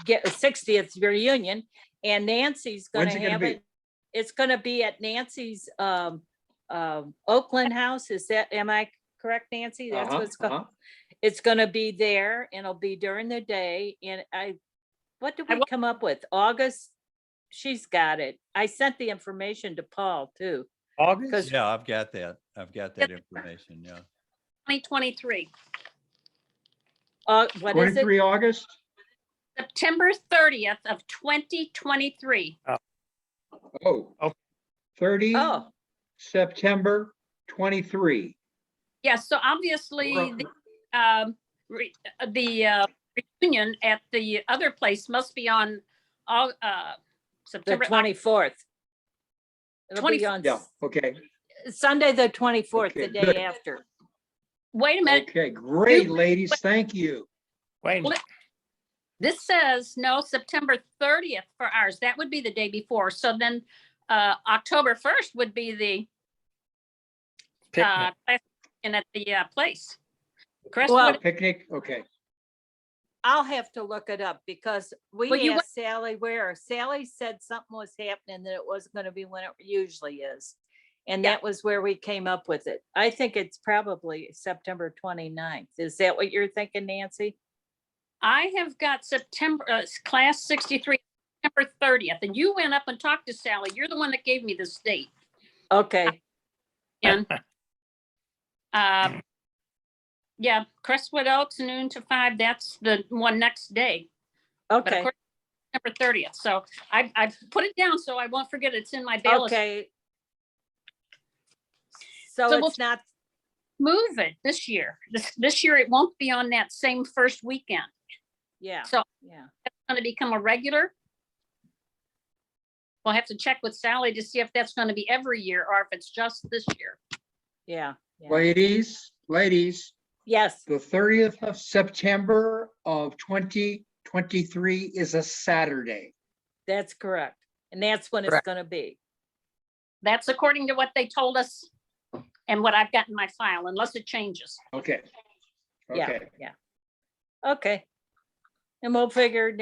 get a 60th reunion, and Nancy's gonna When's it gonna have be? it. It's gonna be at Nancy's, Oakland house. Am I correct, Nancy? That's Uh-huh, what's going. uh-huh. It's gonna be there and it'll be during the day. And what did I we wa- come up with? August? She's got it. I sent the information to Paul too. August? Yeah, I've got that. I've got that information. Yeah. 2023, What is it? 23 August? September 30th of 2023. Oh. Okay. 30 Oh, September 23. Yes, so obviously We're- the reunion at the other place must be on the September. 24th. It'll be 20 on Yeah, okay, Sunday, the 24th, the Okay, day good. after. Wait a minute, okay, great, You- ladies, thank you. Wait a minute. this says no, September 30th for ours. That would be the day before. So then October 1st would be the Picnic. class reunion at the place. Chris, Well, what- Picnic, okay. I'll have to look it up because Well, we you asked Sally Ware. Sally said something was happening, that it wasn't gonna be when it usually is. And Yeah. that was where we came up with it. I think it's probably September 29th. Is that what you're thinking, Nancy? I have got September, class 63, September 30th, and you went up and talked to Sally. You're the one that gave me this date. Okay, And yeah, Crestwood Oaks, noon to 5, that's the one next day. But of okay, course, September 30th. So I put it down so I won't forget. It's in my Bayless. okay. So So we'll- it's not, Move it this year. This year, it won't be on that same first weekend. yeah, So yeah, it's going to become a regular. We'll have to check with Sally to see if that's going to be every year or if it's just this year. yeah, yeah. Ladies, Yes, the 30th of September of 2023 is a Saturday. that's correct. And that's when it's Correct. gonna be. That's according to what they told us and what I've got in my file, unless it changes. Okay. Yeah, Okay, yeah. Okay. And we'll figure,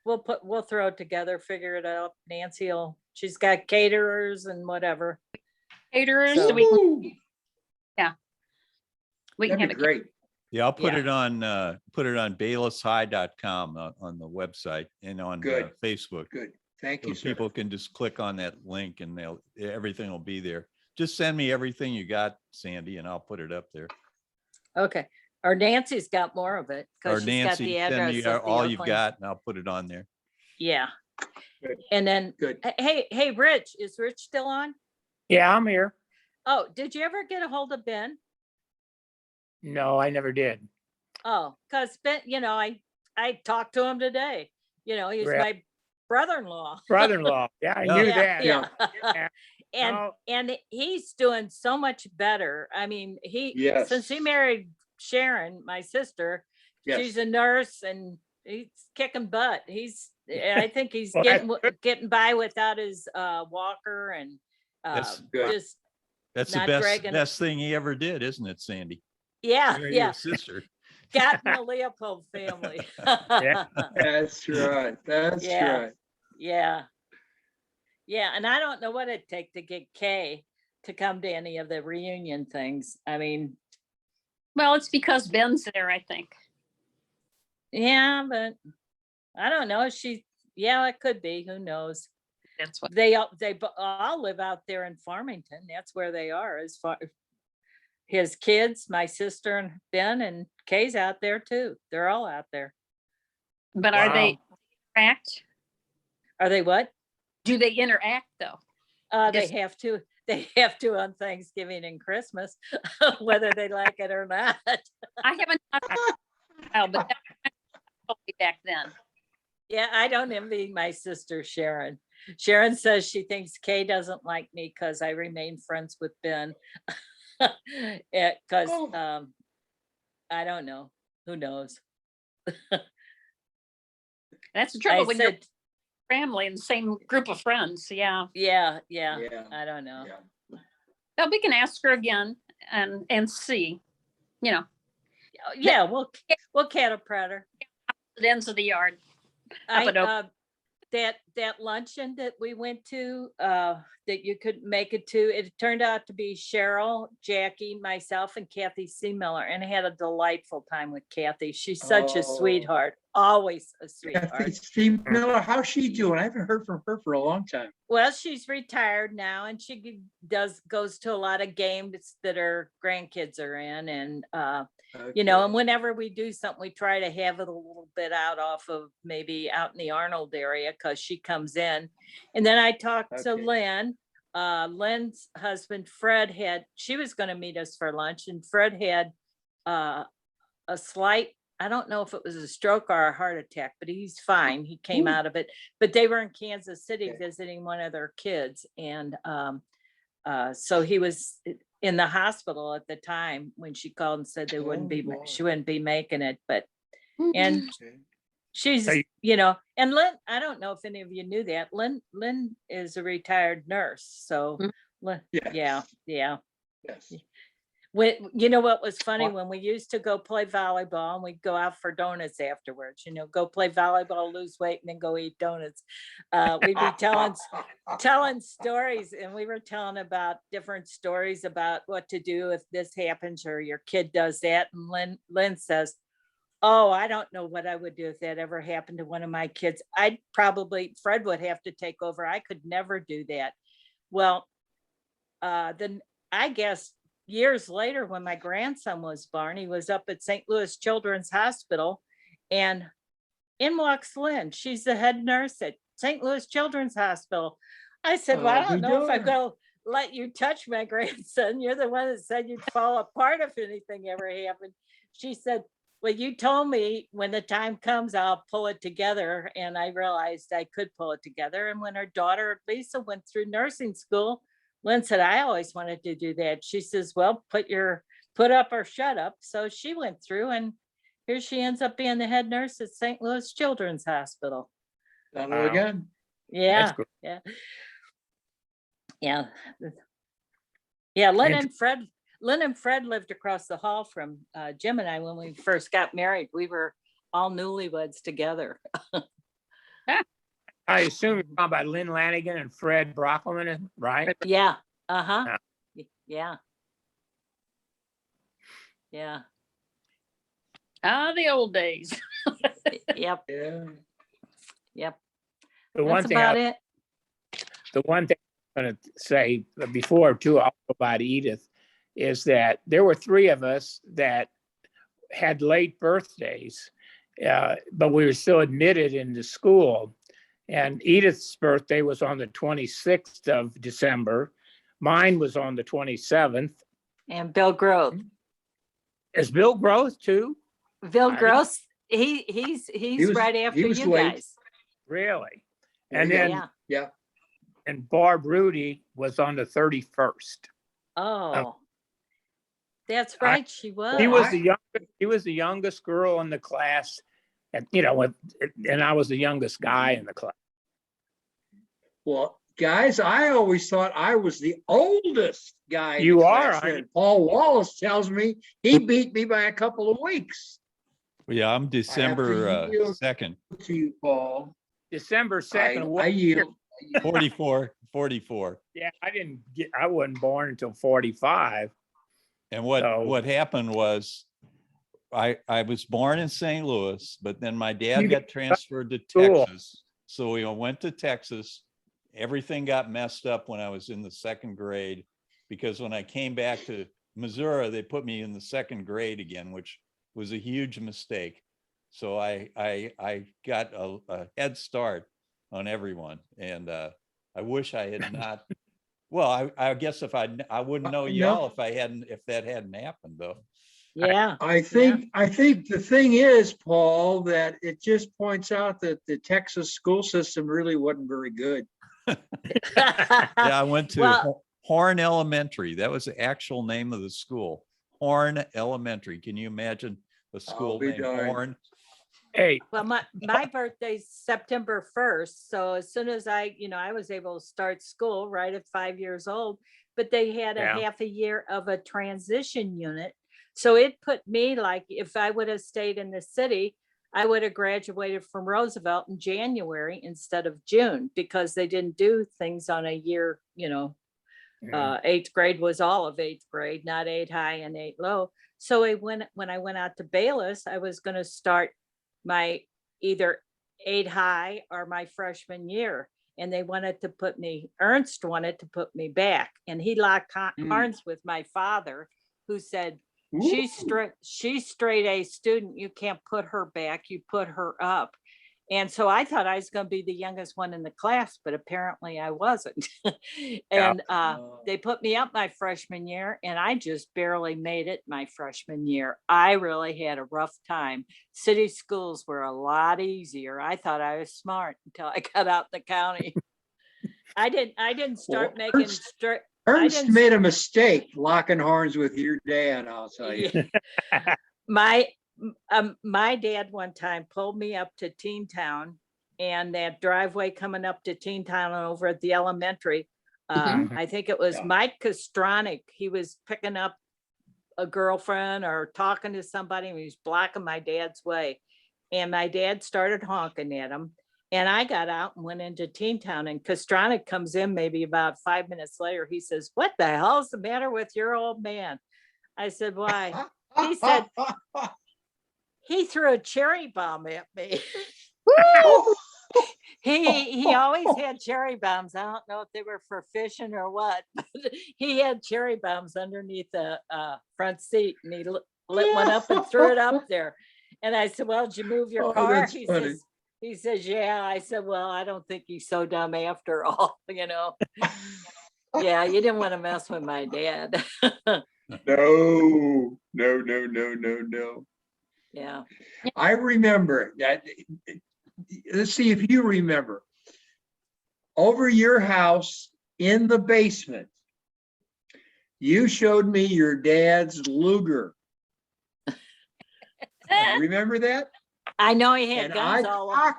we'll throw it together, figure it out. She's got caterers and whatever. Caterers, So- so we can Woo, have that'd it. be great. Yeah, I'll put Yeah. it on baylesshigh.com on the website and on Good. Facebook. Good, thank So you, sir. people can just click on that link and everything will be there. Just send me everything you got, Sandy, and I'll put it up there. Okay. Or Nancy's got more of it. Or 'Cause she's got Nancy, the send address me of the all you've Oakland- got and I'll put it on there. Yeah. Good. And then, Good. hey, Rich, is Rich still on? Yeah, I'm here. Oh, did you ever get a hold of Ben? No, I never did. Oh, because Ben, I talked to him today. He's Right. my brother-in-law. Brother-in-law. Yeah, I Yeah. knew Yeah, that. yeah. Yeah. And No, and he's doing so much better. I mean, since he Yes. married Sharon, my sister, Yes. she's a nurse and He's kicking butt. I think he's Well, getting by without his walker and That's good. just, That's the not best, dragging it. best thing he ever did, isn't it, Sandy? yeah, Marry yeah. your sister. Got in the Leopold family. That's right. That's Yeah. right. Yeah. Yeah, and I don't know what it'd take to get Kay to come to any of the reunion things. I mean, Well, it's because Ben's there, I think. yeah, but I don't know. Yeah, it could be. Who knows? That's what. They all live out there in Farmington. That's where they are. As far his kids, my sister and Ben and Kay's out there too. They're all out there. But are they interact? Are they what? Do they interact though? They Yes. have to. They have to on Thanksgiving and Christmas, whether they like it or not. I haven't talked to them in a while, but that was way back then. Yeah, I don't envy my sister Sharon. Sharon says she thinks Kay doesn't like me because I remain friends with Ben. Because Oh. I don't know. Who knows? That's the I trouble when you're said, family and the same group of friends. Yeah. yeah. Yeah. I don't know. Yeah. Well, we can ask her again and see. You know, Yeah, we'll cat her. the ends of the yard. Up and over. That luncheon that we went to, that you could make it to, it turned out to be Cheryl, Jackie, myself, and Kathy Seamiller, and I had a delightful time with Kathy. She's such a Oh. sweetheart, always a Kathy sweetheart. Steve Miller, how's she doing? I haven't heard from her for a long time. Well, she's retired now, and she goes to a lot of games that her grandkids are in, and you know, and whenever we do something, we try to have it a little bit out off of maybe out in the Arnold area because she comes in. And then I talked to Okay. Lynn. Lynn's husband, Fred, she was going to meet us for lunch, and Fred had a slight, I don't know if it was a stroke or a heart attack, but he's fine. He came Ooh. out of it. But they were in Kansas City Okay. visiting one of their kids. And so he was in the hospital at the time when she called and said they wouldn't be, boy. she wouldn't be making it. But, and Okay. she's, Hey. you know, and Lynn, I don't know if any of you knew that, Lynn is a retired nurse. So, Mhm. Lynn, Yes. yeah. Yes. When, you know what was funny, What? when we used to go play volleyball and we'd go out for donuts afterwards, you know, go play volleyball, lose weight, and then go eat donuts. We'd be telling stories, and we were telling about different stories about what to do if this happens or your kid does that. And Lynn says, oh, I don't know what I would do if that ever happened to one of my kids. Fred would have to take over. I could never do that. Well, then I guess years later, when my grandson was born, he was up at St. Louis Children's Hospital, and in walks Lynn. She's the head nurse at St. Louis Children's Hospital. I said, well, I I'll be don't know if I'm darned. going to let you touch my grandson. You're the one that said you'd fall apart if anything ever happened. She said, well, you told me when the time comes, I'll pull it together. And I realized I could pull it together. And when her daughter, Lisa, went through nursing school, Lynn said, I always wanted to do that. She says, well, put up or shut up. So she went through, and here she ends up being the head nurse at St. Louis Children's Hospital. Done Wow. it again. Yeah. That's good. Yeah. Yeah. Yeah. Lynn and Fred lived across the hall from Jim and I when we first got married. We were all newlyweds together. I assume you're talking about Lynn Lanigan and Fred Brockleman, right? Yeah. Uh-huh. Yeah. Yeah. Ah, the old days. Yep. Yeah. Yep. The one That's thing about it. I'm going to say before too, also about Edith, is that there were three of us that had late birthdays, but we were still admitted into school. And Edith's birthday was on the 26th of December. Mine was on the 27th. And Bill Groth. Is Bill Groth too? Bill I- Gross, he's was- right he after was you late. guys. Really? There And you go. then Yeah. Yeah. and Barb Rudy was on the 31st. Oh. That's I- right, she was. He was the youngest girl in the class, And, and I was the youngest guy in the class. Well, guys, I always thought I was the oldest guy. in the You are, class, aren't and Paul Wallace tells me he beat me by a couple of weeks. Yeah, I'm December yield. 2nd, To you, Paul. December 2nd. I yield. 44. Yeah, I wasn't born until 45. And So- what happened was I was born in St. Louis, but then my dad You got transferred to Cool. Texas. So we went to Texas. Everything got messed up when I was in the 2nd grade, because when I came back to Missouri, they put me in the 2nd grade again, which was a huge mistake. So I got a head start on everyone. And I wish I had not. Well, I guess if I wouldn't know No. y'all if that hadn't happened though. Yeah. I think the thing is, Paul, that it just points out that the Texas school system really wasn't very good. Yeah, I went to Well- Horn Elementary. That was the actual name of the school. Horn Elementary. Can you imagine a school be named darned. Horn? Hey, Well, my birthday's September 1st. So as soon as I was able to start school right at 5 years old, but they had a Yeah. half a year of a transition unit. So it put me, like, if I would have stayed in the city, I would have graduated from Roosevelt in January instead of June, because they didn't do things on a year, 8th grade was all of 8th grade, not 8 high and 8 low. So when I went out to Bayless, I was going to start my either 8 high or my freshman year. And they Ernst wanted to put me back. And he locked horns with my father, who said, she's straight A student. You can't put her back, you put her up. And so I thought I was going to be the youngest one in the class, but apparently I wasn't. And they put me up my freshman year, and I just barely made it my freshman year. I really had a rough time. City schools were a lot easier. I thought I was smart until I got out in the county. I didn't start Well, making Ernst- straight. Ernst made a mistake locking horns with your dad, I'll tell you. My dad one time pulled me up to Teen Town, and that driveway coming up to Teen Town over at the elementary. I think it was Yeah. Mike Kostronic. He was picking up a girlfriend or talking to somebody, and he was blocking my dad's way. And my dad started honking at him. And I got out and went into Teen Town, and Kostronic comes in maybe about 5 minutes later. He says, "What the hell's the matter with your old man?" I said, "Why?" He said, "He threw a cherry bomb at me." He always had cherry bombs. I don't know if they were for fishing or what, but he had cherry bombs underneath the front seat, and he lit one up and threw it up there. And I said, "Well, did you move your Oh, car?" that's funny. He says, "Yeah." I said, "Well, I don't think he's so dumb after all." Yeah, you didn't want to mess with my dad. No. Yeah. I remember that. Let's see if you remember. Over your house in the basement, you showed me your dad's Luger. Remember that? I know he had And guns all over.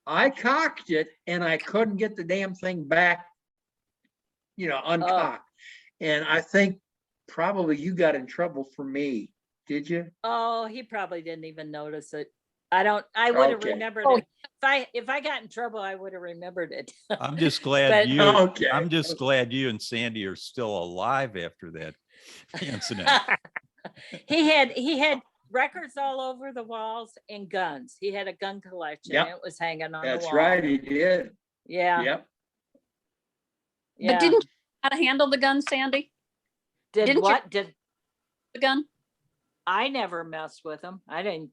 I cocked it and I couldn't get the damn thing back, uncocked. And I think probably you got in trouble for me. Did you? Oh, he probably didn't even notice it. I would have Okay. remembered Oh. it. If I got in trouble, I would have remembered it. I'm just glad But- Okay. I'm just glad you and Sandy are still alive after that incident. He had records all over the walls and guns. He had a gun collection. Yep. It was hanging on the That's wall. right, he did. Yeah. Yep. But Yeah. didn't you know how to handle the gun, Sandy? Did didn't you- what? Did The gun? I never messed with him? I didn't.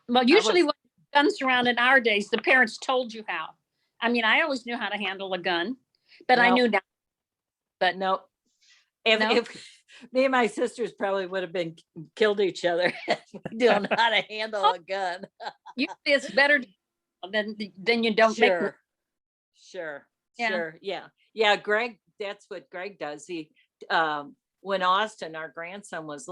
Well, usually was- when guns around in our days, the parents told you how. I mean, I always knew how to handle a gun, but I No. knew now. But no. If, No? if me and my sisters probably would have been killed each other if we don't know how to handle a gun. Usually it's better than you don't make. Sure. Yeah. Sure. Yeah. Yeah. Greg, that's what Greg does. when Austin, our grandson was,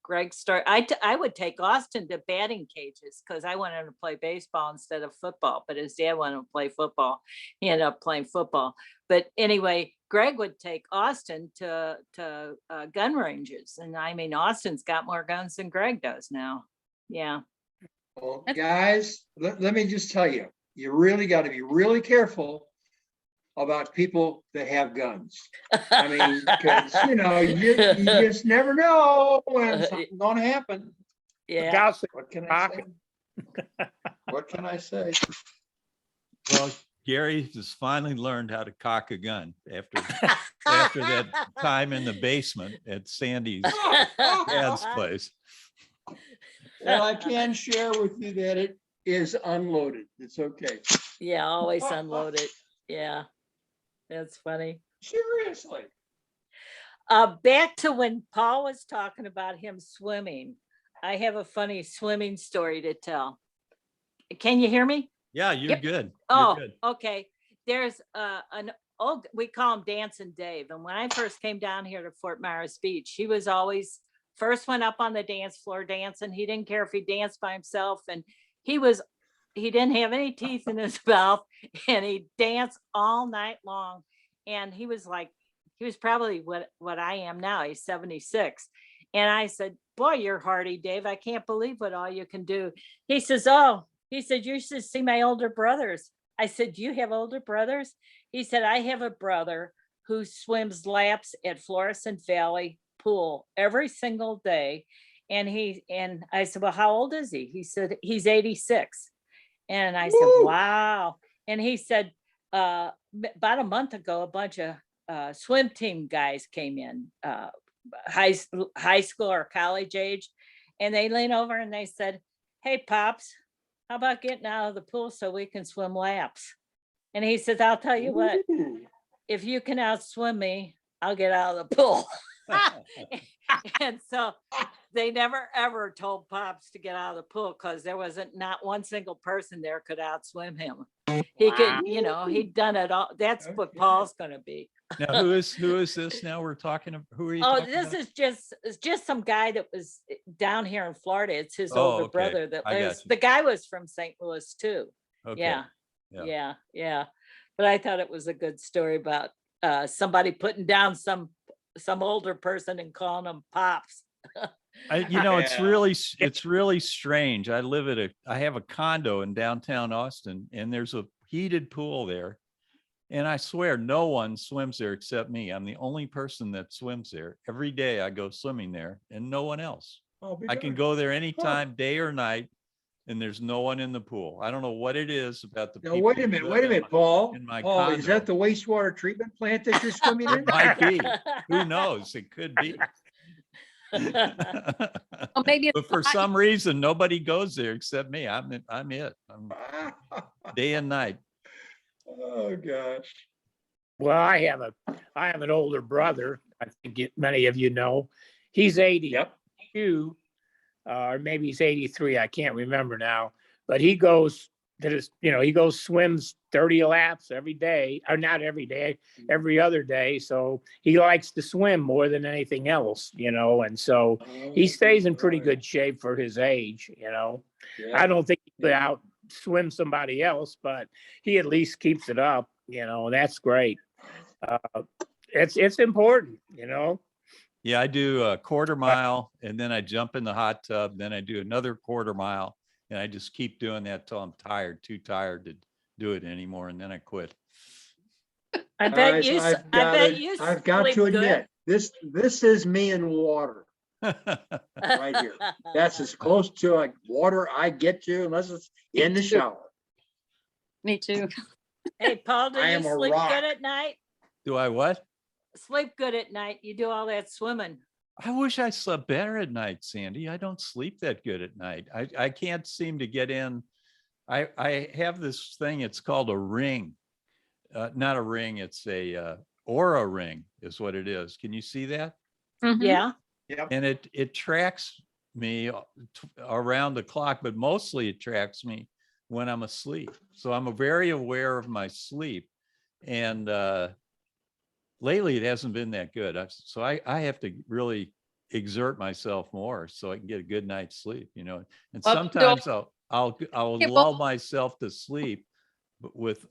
Greg I would take Austin to batting cages because I wanted him to play baseball instead of football, but his dad wanted him to play football. He ended up playing football. But anyway, Greg would take Austin to gun ranges. And I mean, Austin's got more guns than Greg does now. Yeah. Well, guys, let me just tell you, you really got to be really careful about people that have guns. I mean, because you just never know when something's gonna happen. Yeah. Gauss- What can I say? What can I say? Well, Gary has finally learned how to cock a gun after that time in the basement at Sandy's dad's place. Well, I can share with you that it is unloaded. It's okay. Yeah, always unload it. Yeah. That's funny. Seriously. Back to when Paul was talking about him swimming. I have a funny swimming story to tell. Can you hear me? Yeah, you're Yep. good. Oh, You're good. okay. There's an old, we call him Dancing Dave. And when I first came down here to Fort Myers Beach, he was always first one up on the dance floor dancing. He didn't care if he danced by himself. And he didn't have any teeth in his mouth, and he danced all night long. And he was probably what I am now. He's 76. And I said, boy, you're hardy, Dave. I can't believe what all you can do. He says, you should see my older brothers. I said, do you have older brothers? He said, I have a brother who swims laps at Florissant Valley pool every single day. And I said, well, how old is he? He said, he's 86. And I said, wow. And he said, about a month ago, a bunch of swim team guys came in, high school or college age. And they leaned over and they said, hey, Pops, how about getting out of the pool so we can swim laps? And he says, I'll tell you what, if you can outswim me, I'll get out of the pool. And so they never ever told Pops to get out of the pool because there wasn't not one single person there could outswim him. He could, he'd done it all. That's what Okay. Paul's gonna be. Now, who is this now we're talking about? Who are you Oh, talking this about? is just some guy that was down here in Florida. It's his Oh, older okay. brother that I got lives. you. The guy was from St. Louis too. Okay. Yeah. Yeah. But I thought it was a good story about somebody putting down some older person and calling them Pops. It's Yeah. really strange. I have a condo in downtown Austin, and there's a heated pool there. And I swear no one swims there except me. I'm the only person that swims there. Every day I go swimming there and no one else. I can go there anytime, day or night, and there's no one in the pool. I don't know what it is about the Now, people. wait a who minute, live Paul. in my Paul, is that condo. the wastewater treatment plant that you're swimming in? It might be. Who knows? It could be. Well, maybe it's But for hot- some reason, nobody goes there except me. I'm it. I'm day and night. Oh, gosh. Well, I have an older brother. I think many of you know. He's 82, or maybe he's 83. I can't remember now. But he goes swims 30 laps every day, or not every day, every other day. So he likes to swim more than anything else, and so he stays in pretty good shape for his age. I don't think he could out swim somebody else, but he at least keeps it up, and that's great. It's important. Yeah, I do a quarter mile and then I jump in the hot tub. Then I do another quarter mile and I just keep doing that till I'm too tired to do it anymore. And then I quit. I bet Guys, you. I've got to sleep good. admit, this is me in water right here. That's as close to like water I get to, unless it's in the shower. Me too. Hey, Paul, do I you am a sleep rock. good at night? Do I what? Sleep good at night. You do all that swimming. I wish I slept better at night, Sandy. I don't sleep that good at night. I can't seem to get in. I have this thing, it's called a ring. Not a ring, it's a aura ring is what it is. Can you see that? Mhm. Yeah. Yep. And it tracks me around the clock, but mostly it tracks me when I'm asleep. So I'm very aware of my sleep. And lately it hasn't been that good. So I have to really exert myself more so I can get a good night's sleep, you know. And Well, sometimes I'll Yeah, lull myself to sleep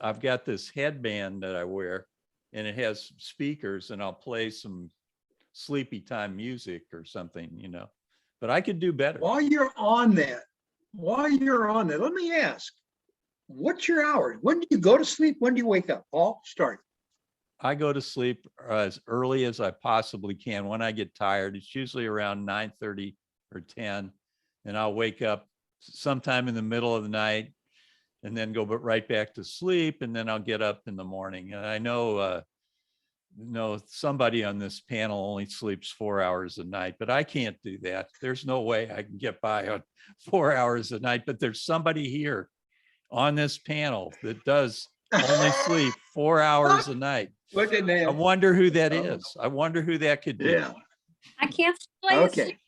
I've got this headband that I wear and it has speakers and I'll play some sleepy time music or something, you know. But I could do better. While you're on that, let me ask, what's your hours? When do you go to sleep? When do you wake up? Paul, start. I go to sleep as early as I possibly can. When I get tired, it's usually around 9:30 or 10, and I'll wake up sometime in the middle of the night and then go right back to sleep, and then I'll get up in the morning. And I know somebody on this panel only sleeps 4 hours a night, but I can't do that. There's no way I can get by on 4 hours a night, but there's somebody here on this panel that does only sleep 4 hours a night. Look at I that. wonder who that is. I wonder who that could be. Yeah, I can't stay okay. asleep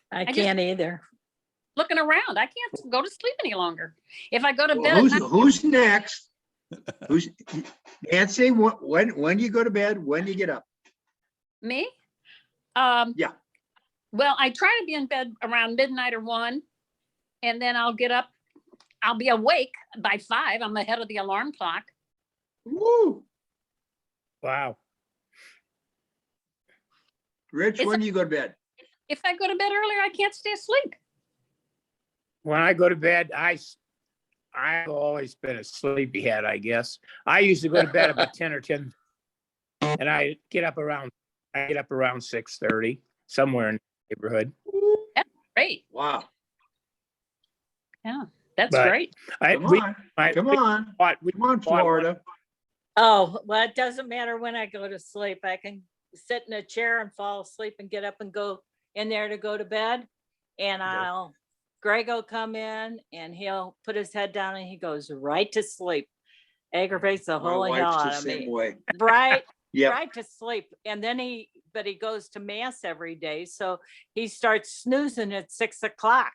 I just- can't either. looking around. I can't go to sleep any longer. If I go to Well, bed, at night, who's next? Who's Nancy? When do you go to bed? When do you get up? me? Yeah. Well, I try to be in bed around midnight or 1, and then I'll get up. I'll be awake by 5. I'm ahead of the alarm clock. Woo. Wow. Rich, It's when do you go to bed? If I go to bed earlier, I can't stay asleep. When I go to bed, I've always been a sleepyhead, I guess. I usually go to bed about 10 or 10, and I get up around 6:30, somewhere in the neighborhood. Great. Wow. Yeah, that's But great. Come on, come on, We come on, Florida. Oh, well, it doesn't matter when I go to sleep. I can sit in a chair and fall asleep and get up and go in there to go to bed. And Greg will come in and he'll put his head down and he goes right to sleep. Aggravates the My holy hell wife's out the of same me. way. Right, Yep. right to sleep. And then he goes to mass every day. So he starts snoozing at 6 o'clock.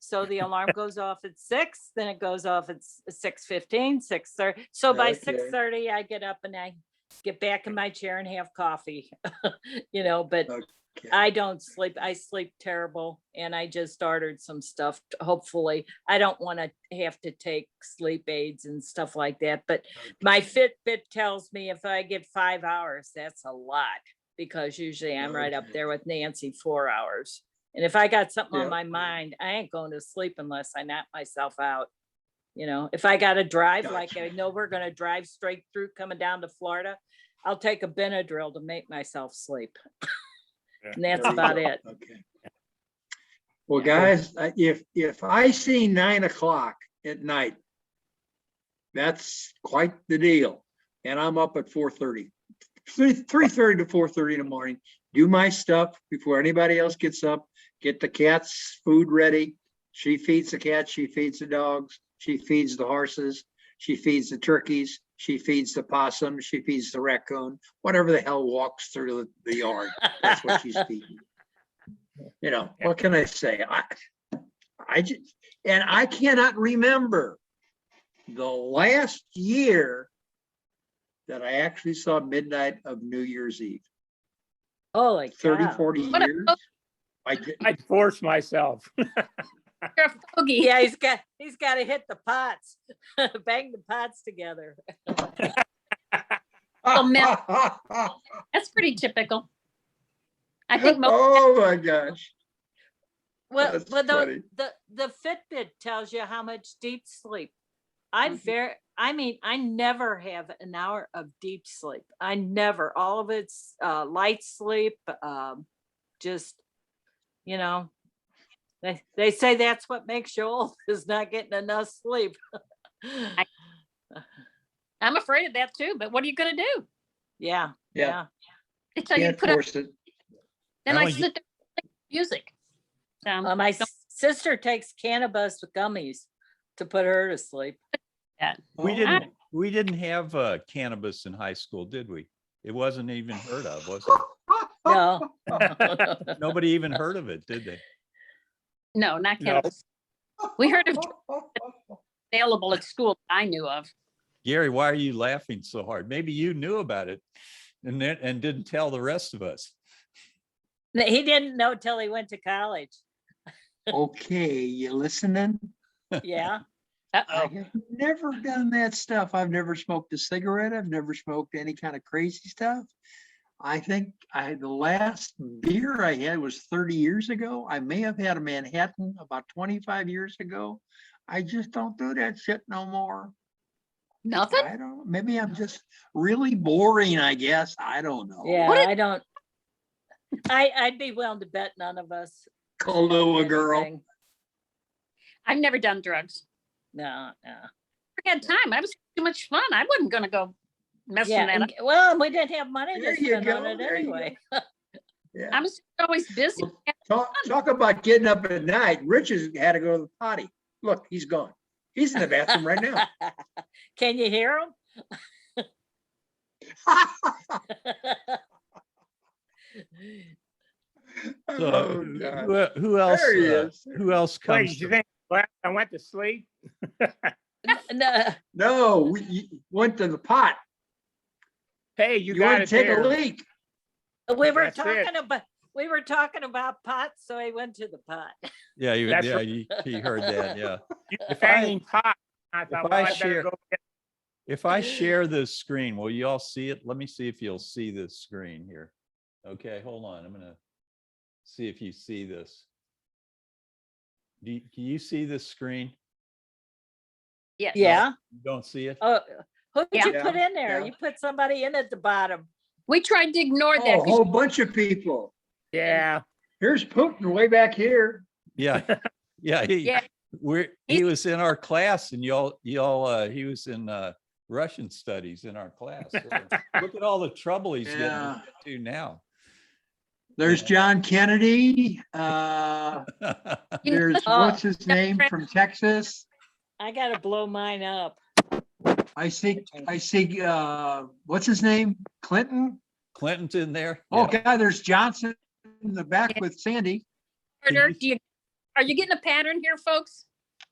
So the alarm goes off at 6, then it goes off at 6:15, 6:30. So by Okay. 6:30, I get up and I get back in my chair and have coffee, you know, but Okay. I don't sleep. I sleep terrible. And I just ordered some stuff. Hopefully, I don't want to have to take sleep aids and stuff like that. But my Fitbit tells me if I get 5 hours, that's a lot, because usually I'm right up Okay. there with Nancy, 4 hours. And if I got something Yeah. on my mind, I ain't going to sleep unless I knock myself out. You know, if I got to drive, like I Gotcha. know we're going to drive straight through coming down to Florida, I'll take a Benadryl to make myself sleep. And that's There you about go. it. Okay. Well, guys, if I see 9 o'clock at night, that's quite the deal. And I'm up at 4:30, 3:30 to 4:30 in the morning, do my stuff before anybody else gets up, get the cat's food ready. She feeds the cats, she feeds the dogs, she feeds the horses, she feeds the turkeys, she feeds the possum, she feeds the raccoon, whatever the hell walks through the yard. That's what she's feeding. You know, what can I say? I just, and I cannot remember the last year that I actually saw midnight of New Year's Eve. Holy 30, cow. 40 What a- years. I did. I force myself. You're a fogey. Yeah, he's got to hit the pots, bang the pots together. Oh, man. That's pretty typical. I think most, Oh my gosh. Well, That's well, funny. the Fitbit tells you how much deep sleep. I never have an hour of deep sleep. I never, all of it's light sleep, just, you know, they say that's what makes you old, is not getting enough sleep. I'm afraid of that too, but what are you gonna do? Yeah, Yeah. yeah. They tell you to Can't put up, force it. then I I only sit there and play music. My sister takes cannabis with gummies to put her to sleep. We Oh. didn't have cannabis in high school, did we? It wasn't even heard of, was it? No. Nobody even heard of it, did they? No, not No. cannabis. We heard of available at school that I knew of. Gary, why are you laughing so hard? Maybe you knew about it and didn't tell the rest of us. He didn't know till he went to college. Okay, you listening? Yeah. I Uh-oh. have never done that stuff. I've never smoked a cigarette. I've never smoked any kind of crazy stuff. I think the last beer I had was 30 years ago. I may have had a Manhattan about 25 years ago. I just don't do that shit no more. Nothing? I don't, maybe I'm just really boring, I guess. I don't know. Yeah, What I don't. I'd be willing to bet none of us. Kahlua girl. anything. I've never done drugs. No. Never had time. I was too much fun. I wasn't gonna go messing Yeah, that up. well, we didn't have money There to you spend on go, it there you go. anyway. Yeah. I was always busy. Talk about getting up at night. Rich has had to go to the potty. Look, he's gone. He's in the bathroom right now. Can you hear him? So Oh, God. who else? There he is. Who else Wait, comes? did you to- think I went to sleep? No, No, we went to the pot. Hey, you You got want it to take there. a leak. That's it. we were talking about pots, so he went to the pot. Yeah, That's yeah, right. he heard that. Yeah. You were If I- banging pot. I thought, if well, I I better share- go get If I share this screen, will you all see it? Let me see if you'll see this screen here. Okay, hold on. I'm gonna see if you see this. Can you see this screen? Yes. Yeah. You don't see it? Oh, who did you Yeah, put in there? yeah. You put somebody in at the bottom. We tried to ignore that. Oh, a 'cause whole bunch of people. Yeah, Here's Putin way back here. Yeah, yeah. Yeah. He was in our class and he was in Russian studies in our class. So look at all the trouble he's Yeah. getting into now. There's Yeah. John Kennedy. You know, There's, Oh. what's his name from Texas? I gotta blow mine up. I see, what's his name? Clinton? Clinton's in there. Oh, Yeah. God, there's Johnson in the back with Sandy. Carter, you- are you getting a pattern here, folks?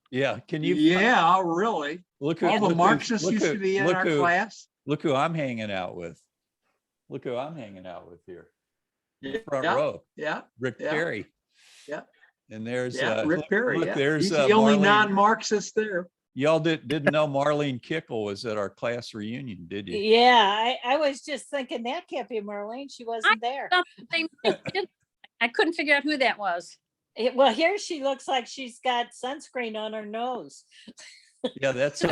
Yeah, can you? Yeah, really. Look All look the who- Marxists look used to who- be in look our who- class. Look who I'm hanging out with. Look who I'm hanging out with here. Front Yeah, row, yeah, Rick yeah, Perry. yeah. And there's yeah, Rick Perry, look, yeah. there's He's the only Marlene. non-Marxist there. Y'all didn't know Marlene Kickle was at our class reunion, did you? Yeah, I was just thinking that can't be Marlene. She wasn't there. thought the same thing. I couldn't figure out who that was. Well, here she looks like she's got sunscreen on her nose. Yeah, that's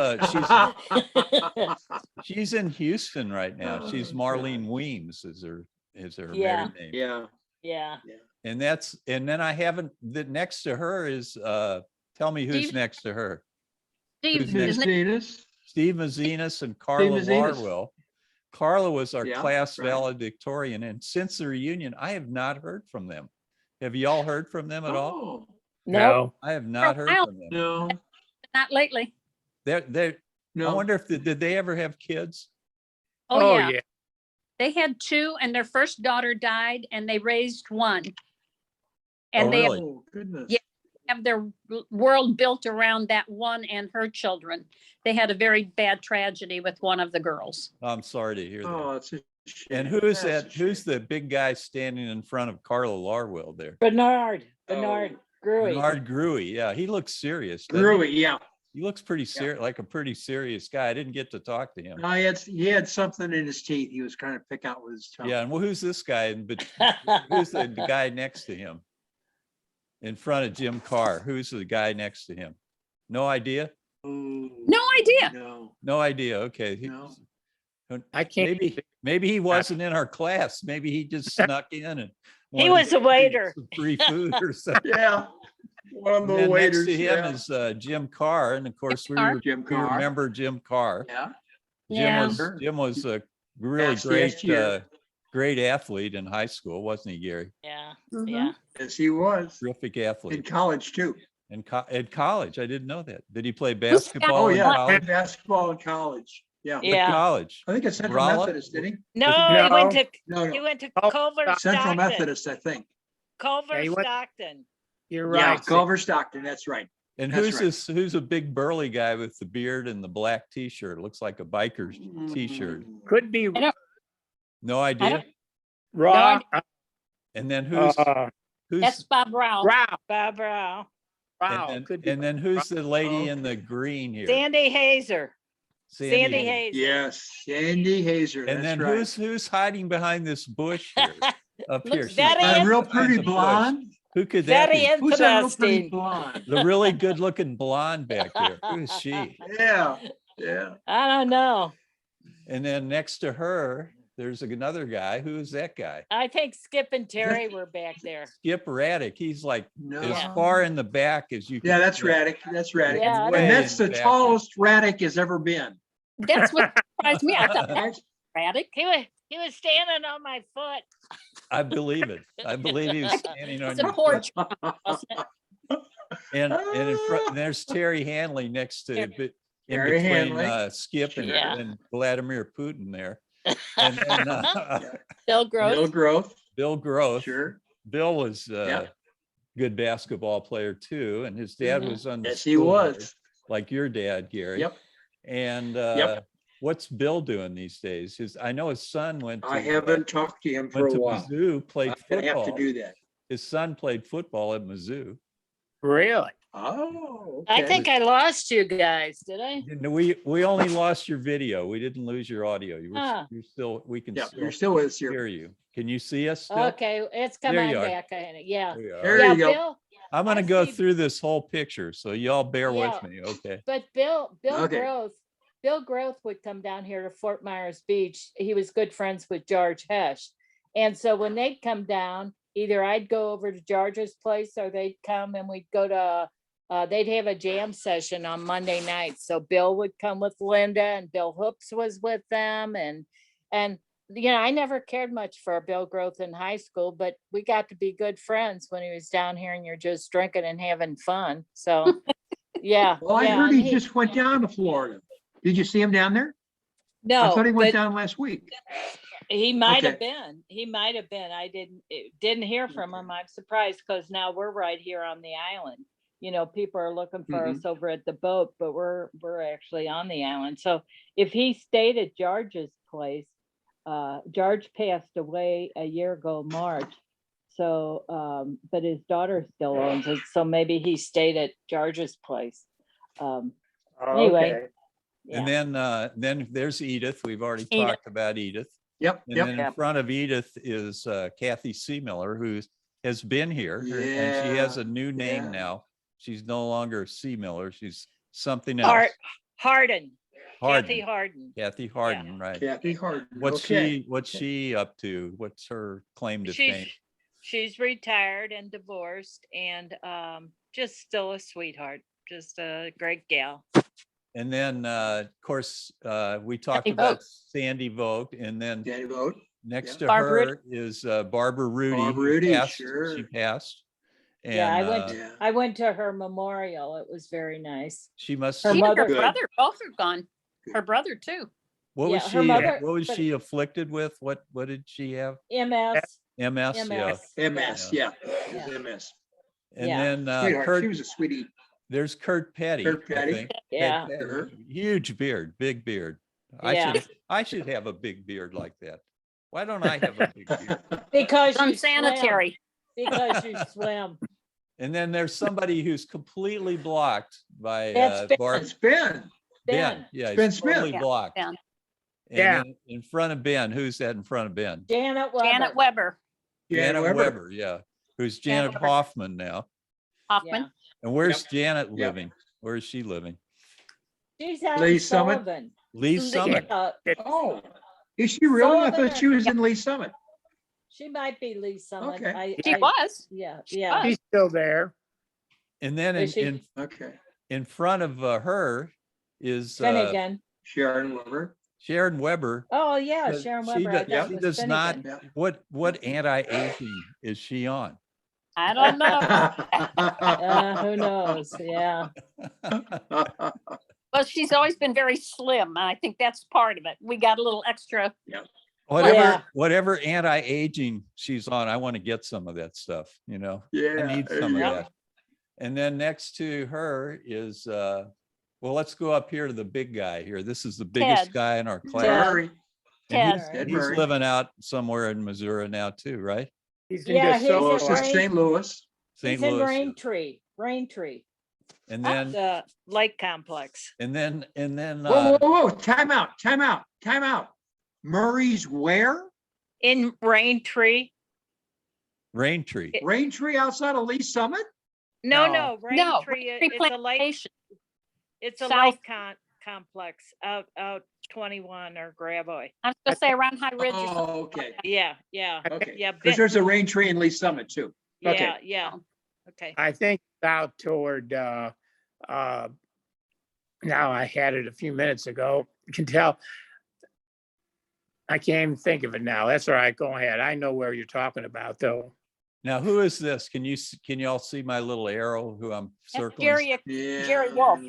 she's in Houston right now. She's Oh, Marlene Weems is her Yeah. married name. Yeah. Yeah. And then I haven't, the next to her is tell me who's Steve? next to her. Steve, Who's next? isn't it? Venus. Steve Mazziness and Carla Mazziness. Larwell. Carla was our Yeah, class right. valedictorian, and since the reunion, I have not heard from them. Have you all heard from them at all? Oh, No, no. I have not heard while. from them. no, Not lately. I no. wonder if did they ever have kids? Oh, yeah. They had two and their first daughter died and they raised one. And Oh, they really? Oh, goodness. Yeah. have their world built around that one and her children. They had a very bad tragedy with one of the girls. I'm sorry to hear that. Oh, it's a shame. And who is That's a that? Who's shame. the big guy standing in front of Carla Larwell there? Bernard Oh. Gruey. Bernard Gruey. Yeah, he looks serious. doesn't he? Gruey, yeah. He looks pretty serious, like a pretty serious guy. I didn't get to talk to him. No, he had something in his teeth. He was trying to pick out with his tongue. Yeah, and who's this guy? But who's the guy next to him? In front of Jim Carr. Who's the guy next to him? No idea? Oh, No idea. No, No idea. Okay. no. I can't. Maybe he wasn't in our class. Maybe he just snuck in and He wanted was to a get waiter. some free food or something. Yeah. One of And the then next waiters. to him Yeah. is Jim Carr, and of course Carr. Jim we Carr. remember Jim Carr. Yeah. Yeah. Jim was a really Passed great last year. great athlete in high school, wasn't he, Gary? Yeah, Mhm. yeah. Yes, he was. Terrific In athlete. college too. At college, I didn't know that. Did he play basketball Oh, in yeah. college? Played basketball in college. Yeah. What Yeah. college? I think it's Central Rolla? Methodist, did he? No, No. he went to No, Oh, Culver Central Stockton. Methodist, I think. Culver Yeah, he went- Stockton. You're Yeah, right. Culver Stockton, that's right. And That's who's right. this? Who's a big burly guy with the beard and the black T-shirt? Looks like a biker's T-shirt. Could be I don't- No I idea. don't, Raw. And then who's that's who's Bob Rao. Rao. Barbara, Could be. and then who's the lady in Okay. the green here? Sandy Hazer, Sandy Hazel. Hazer. Yes, Sandy Hazer, And that's then right. who's hiding behind this bush here? Up here. Looks She's very hiding A real behind pretty the bush. blonde. Who could that Very be? Who's that real pretty interesting. blonde? The really good looking blonde back there. Who is she? Yeah, yeah. I don't know. And then next to her, there's another guy. Who is that guy? I think Skip and Terry were back there. Skip Raddick. He's like No. as Yeah. far in the back as you can. Yeah, that's get. Raddick. That's Raddick. Yeah, Way And that's in the back. tallest Raddick has ever been. That's what surprised me. I thought Right? Braddock. He was standing on my foot. I believe it. I believe he was standing on It's a your poor foot. child, wasn't it? And in front, there's Terry Hanley next to it, but in Terry between Hanley. Skip and, Yeah. and Vladimir Putin there. And then Bill Gross. No growth, Bill Groth. sure. Bill was Yeah. a good basketball player too, and his dad Mhm. was on the Yes, he school board, was. like your dad, Gary. Yep. And Yep. what's Bill doing these days? I know his son went to I haven't talked to him for went a to while. Mizzou, played I'm gonna have to football. do that. His son played football at Mizzou. Really? Oh. I okay. think I lost you guys, did I? No, we only lost your video. We didn't lose your audio. Ah. You're still, we can Yeah, still you're still with us here. hear you. Can you see us still? Okay, it's come There on you are. back. Yeah. There you are. There Yeah, you go. Bill, I'm gonna I go see- through this whole picture, so y'all bear Yeah. with me, okay? but Bill Okay. Groth would come down here to Fort Myers Beach. He was good friends with George Hesh. And so when they'd come down, either I'd go over to George's place or they'd come and we'd go to, they'd have a jam session on Monday nights. So Bill would come with Linda and Bill Hoops was with them. And, you know, I never cared much for Bill Groth in high school, but we got to be good friends when he was down here and you're just drinking and having fun. So, yeah. Well, I yeah, heard and he just went down to Florida. Did you see him down there? I No, thought he went but down last week. he might have Okay. been. He might have been. I didn't hear from him. I'm surprised because now we're right here on the island. You know, people are looking for Mhm. us over at the boat, but we're actually on the island. So if he stayed at George's place, George passed away a year ago, March. So, but his daughter still owns it. So maybe he stayed at George's place. Anyway. Okay. Yeah. And then there's Edith. We've already Edith. talked about Edith. Yep, And yep. then in front of Edith is Kathy Seemiller, who has been here, and she has Yeah, a new name yeah. now. She's no longer Seemiller. She's something Hard- else. Hardin, Kathy Hardin. Hardin. Kathy Hardin, right? Kathy Hardin. What's Okay. what's she up to? What's her claim to fame? She's retired and divorced and just still a sweetheart, just a great gal. And then, of course, we talked Sandy about Vogt. Sandy Vogt, and then Danny Vogt. next yeah. to Barbara her is Barbara Rudy. Barbara who Rudy, passed. sure. She passed. And Yeah, Yeah. I went to her memorial. It was very nice. she must. Her She and mother- her Good. brother, both are gone. Her brother too. What was Yeah, she? her mother- What was but- she afflicted with? What did she have? MS. MS. Yeah. MS. MS, yeah. It was Yeah. MS. And Yeah. then Sweetheart, Kurt. she was a sweetie. There's Kurt Petty. Kurt I Petty. think. Kurt Yeah. Petty, Sure. Huge beard, big beard. Yeah. I should have a big beard like that. Why don't I have a big beard? Because It's you unsanitary. swim. Because you swim. And then there's somebody who's completely blocked by That's Ben. Barb. It's Ben. Ben. Ben, Yeah, Ben he's totally Smith. Yeah, blocked. Ben. And Yeah. then in front of Ben, who's that in front of Ben? Janet Weber. Janet Weber, Janet Weber. Weber, yeah. Who's Janet Weber. Hoffman now. Hoffman. And where's Yep. Janet Yep. living? Where is she living? She's out Lee in Summit. Sullivan. Lee Summit. Oh, is she really? I Sullivan. thought she was in Lee Summit. She might be Lee Summit. Okay. She was. Yeah, She yeah. was. She's still there. And then Is she- Okay. in front of her is Finnegan. Sharon Weber. Sharon Weber. Oh, yeah, Does- Sharon she Weber. I does- thought yeah, it she was does not- Finnegan. Yeah. What anti-aging is she on? I don't know. Who knows? Yeah. Well, she's always been very slim. And I think that's part of it. We got a little extra. Whatever, Yeah. whatever anti-aging she's on, I want to get some of that stuff, you know? Yeah. I need there some you of go. that. And then next to her is, well, let's go up here to the big guy here. This is the biggest Ted. guy in our class. Murray, And Ted. he's, Ted he's Murray. living out somewhere in Missouri now too, right? He's in Yeah, he's Oh, at it's DeSoto. in Rain- St. Louis. St. He's in Louis. Raintree, And then, the lake complex. and then, Whoa, whoa, whoa, time out. Murray's where? In Raintree? Raintree. Raintree outside of Lee Summit? No, No. no, No, Raintree, Tree it's a lake, Plantation. it's a South. lake complex out 21 or Gravoy. I was gonna say around High Ridge or something. Oh, okay, Yeah, yeah, okay. yeah. Because there's a Raintree in Lee Summit too. okay. Yeah, yeah, okay. I think out toward, now I had it a few minutes ago. You can tell. I can't even think of it now. That's all right. Go ahead. I know where you're talking about though. Now, who is this? Can you all see my little arrow who I'm That's circling? Jerry, Yeah. Jerry Wolf.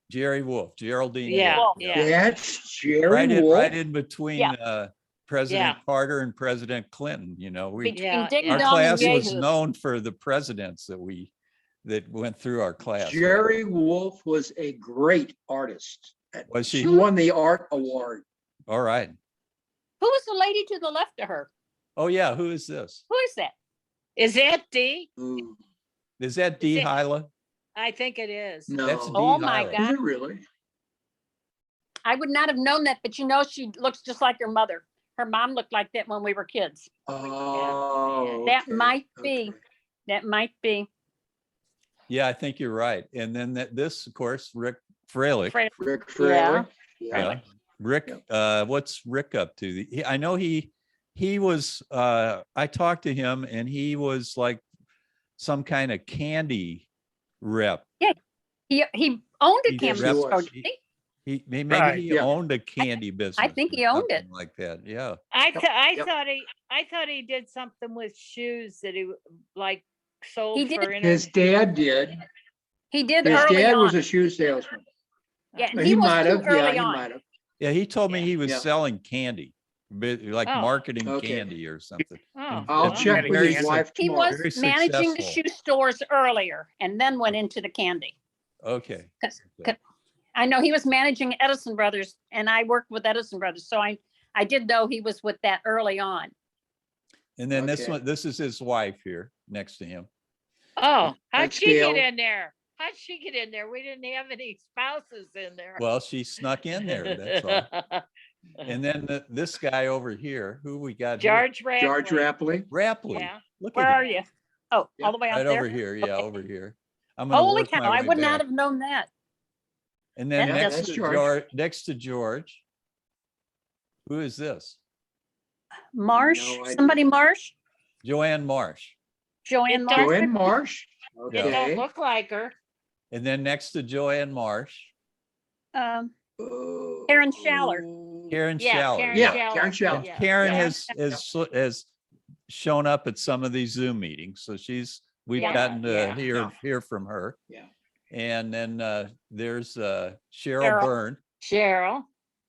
Jerry Wolf, Geraldine. Yeah, Wolf. yeah. That's Jerry Right in, Wolf. right in between, President Yeah. Carter and President Clinton, you know, we, between Yeah, Ding yeah. our Dong and class was Yahoo. known for the presidents that went through our class. Jerry Wolf was a great artist. Was She she? won the art award. All right. Who is the lady to the left of her? Oh, yeah. Who is this? Who is that? Is that D? Ooh, Is that Dee it- Hyla? I think it is. no. That's Dee Oh my Hyla. Is God. it really? I would not have known that, but you know, she looks just like her mother. Her mom looked like that when we were kids. Oh. That okay, might be. okay. That might be. Yeah, I think you're right. And then this, of course, Rick Fraley. Fred. Rick Yeah. Fraley. Yeah. Rick, what's Rick up to? I know he was, I talked to him and he was like some kind of candy rep. He owned a He did candy rep- store, he- didn't he? Maybe Right, he yeah. owned a candy business. think or he owned it. something like that. Yeah. I Yep. thought he did something with shoes that he like sold He did. for His dad did. He did His early dad was on. a shoe salesman. Yeah, and He he was might too have, yeah, early he on. might have. Yeah. He told me Yeah. he was Yeah. selling candy, like Oh. marketing Okay. candy or something. Oh, I'll It's check with very his wife He tomorrow. was Very managing the successful. shoe stores earlier and then went into the candy. Okay. 'Cause I know he was managing Edison Brothers and I worked with Edison Brothers. So I did know he was with that early on. And then Okay. this is his wife here next to him. oh, how'd That's she get Gail. in there? How'd she get in there? We didn't have any spouses in there. Well, she snuck in there. That's all. And then this guy over here, who we got? here? George Rapley. George Rapley. Rapley. Yeah. Look Where at are him. you? Oh, Yeah, all the way out Right there. over here. Yeah, Okay. over here. I'm gonna Holy work my cow, I way would not back. have known that. And then Yeah, next that's to George. Next to George, who is this? Marsh, No idea. somebody Marsh? Joanne Marsh. Joanne It Marsh? Joanne Marsh. It don't Okay. look like her. And then next to Joanne Marsh, Um, Karen Schaller. Karen Yeah, Schaller. Karen Yeah, Schaller. Karen Schaller. Yeah. Karen Yeah. has shown up at some of these Zoom meetings, so we've Yeah, gotten to yeah. hear from her. Yeah. And then there's Cheryl Cheryl. Byrne. Cheryl.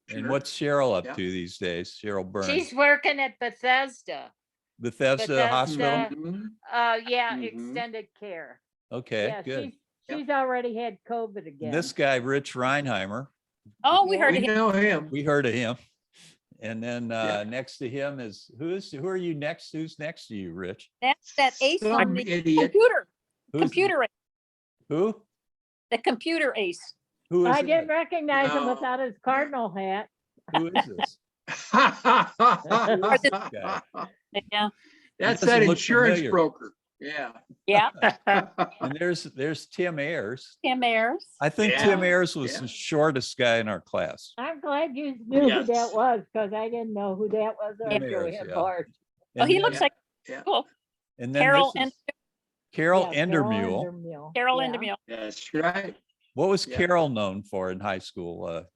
And Sure. what's Cheryl up Yeah. to these days? Cheryl Byrne. She's working at Bethesda. Bethesda Hospital. Mhm. Yeah, Mhm. extended care. Okay, Yeah, good. she's already had COVID again. This guy, Rich Reinheimer, Oh, we Yeah. heard We of him. know him. we heard of him. And then Yeah. next to him is who are you next? Who's next to you, Rich? That's that ace on Some the idiot. computer. Who's Computer, who? the computer ace. Who is I didn't that? recognize him No. without his cardinal hat. Who is this? Yeah, That's doesn't that look insurance familiar. broker. Yeah. yeah. And there's Tim Ayers. Tim Ayers. I think Yeah, Tim Ayers was yeah. the shortest guy in our class. I'm glad you knew Yes. who that was, because I didn't know who that was Tim until we Ayers, had yeah. Bart. Oh, he And looks then- like Yeah. cool. And then Carol this and is Carol Yeah, Endermule. Endermule. Carol Yeah. Endermule. That's right. What was Yeah. Carol known for in high school?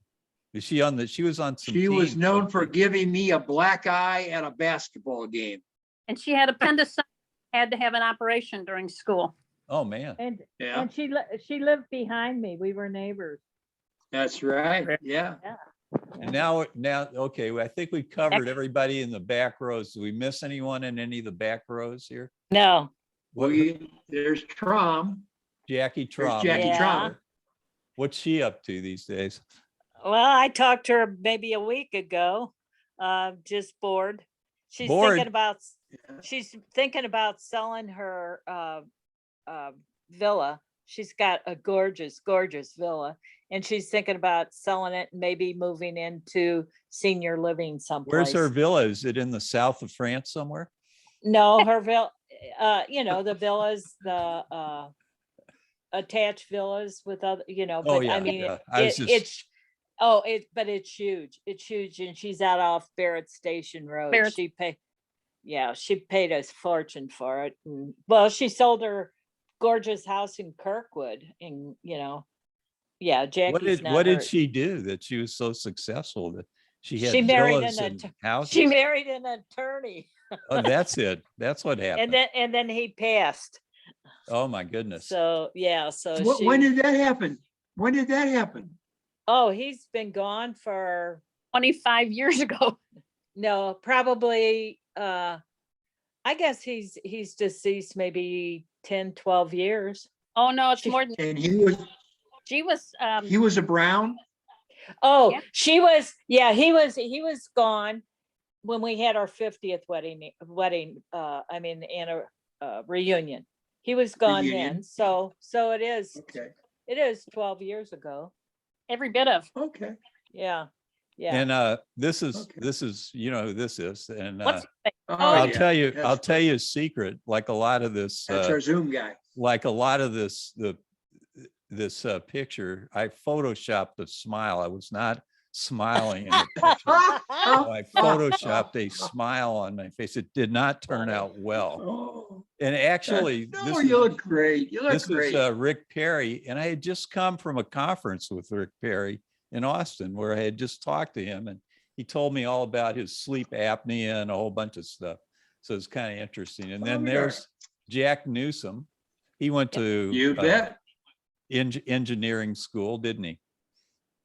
Is she she was on some She was teams, known wasn't for she? giving me a black eye at a basketball game. And she had appendicitis, had to have an operation during school. Oh, man. And, Yeah, and she lived behind me. We were neighbors. that's right. Yeah. And now, okay, well, I think we covered everybody in the back rows. Did we miss anyone in any of the back rows here? No. What- There's Trom. Jackie Trauma. Jackie Yeah. Trauma. What's she up to these days? Well, I talked to her maybe a week ago, just bored. She's Bored? thinking about, Yeah. she's thinking about selling her, villa. She's got a gorgeous, gorgeous villa, and she's thinking about selling it, and maybe moving into senior living someplace. Where's her villa? Is it in the south of France somewhere? No, her villa, the villas, the attached villas with other, Oh, but yeah, I mean, yeah. I was just- but it's huge. It's huge, and she's out off Barrett Station Road. Barrett. She paid us fortune for it. And, well, she sold her gorgeous house in Kirkwood, and Jackie's What did hurt. she do that she was so successful that she had She married villas an and att- houses? She married an attorney, Oh, that's it. That's what happened. and then he passed. Oh, my goodness. So so When she, did that happen? When did that happen? oh, he's been gone for 25 years ago. no, probably I guess he's deceased maybe 10, 12 years. Oh, no, it's She- more than, And she was, he was a Brown? Oh, Yeah. he was gone when we had our 50th wedding, reunion. He was gone Reunion. then. So it Okay, is 12 years ago. every bit of. okay. Yeah. Yeah. And this is, Okay. you know who this is. And What's Oh, I'll yeah, tell you, that's- I'll tell you a secret, like a lot of this, That's our Zoom guy. this picture, I photoshopped a smile. I was not smiling in the picture. I photoshopped a smile on my face. It did not turn out well. Oh, And actually, no, this you is, look great. You look this great. is Rick Perry, and I had just come from a conference with Rick Perry in Austin where I had just talked to him, and he told me all about his sleep apnea and a whole bunch of stuff. So it's kind of interesting. And then Oh, yeah. there's Jack Newsom. He went to You bet. engineering school, didn't he?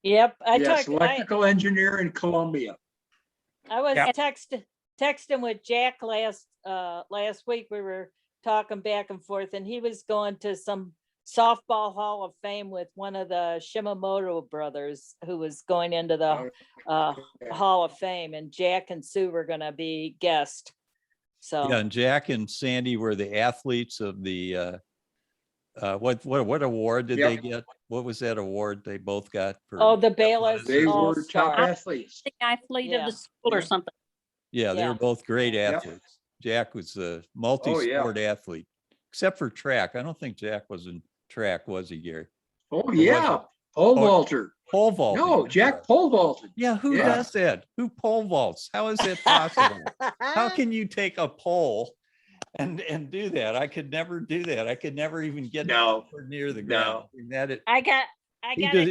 Yep. Yes, electrical engineer in Columbia. I was Yep. texting with Jack last week. We were talking back and forth, and he was going to some softball Hall of Fame with one of the Shimamoto brothers who was going into the Okay. Hall of Fame, and Jack and Sue were gonna be guests. So Yeah, and Jack and Sandy were the athletes of the what award did they Yep. get? What was that award they both got for? oh, the Bayless They were All-Star. top athletes. The athlete of Yeah. the school or Yeah. something. Yeah, they Yeah. were both great Yep. athletes. Jack was a Oh, multi-sport athlete, except for track. I don't think Jack was in track, was he, Gary? Oh, was yeah. it? Pole Oh, vaulter. Pole vaulting. No, that's Jack right. pole vaulted. Yeah, who Yeah. does that? Who pole vaults? How is that possible? How can you take a pole and do that? I could never do that. I could never even get No, near the no. ground. That it, I gotta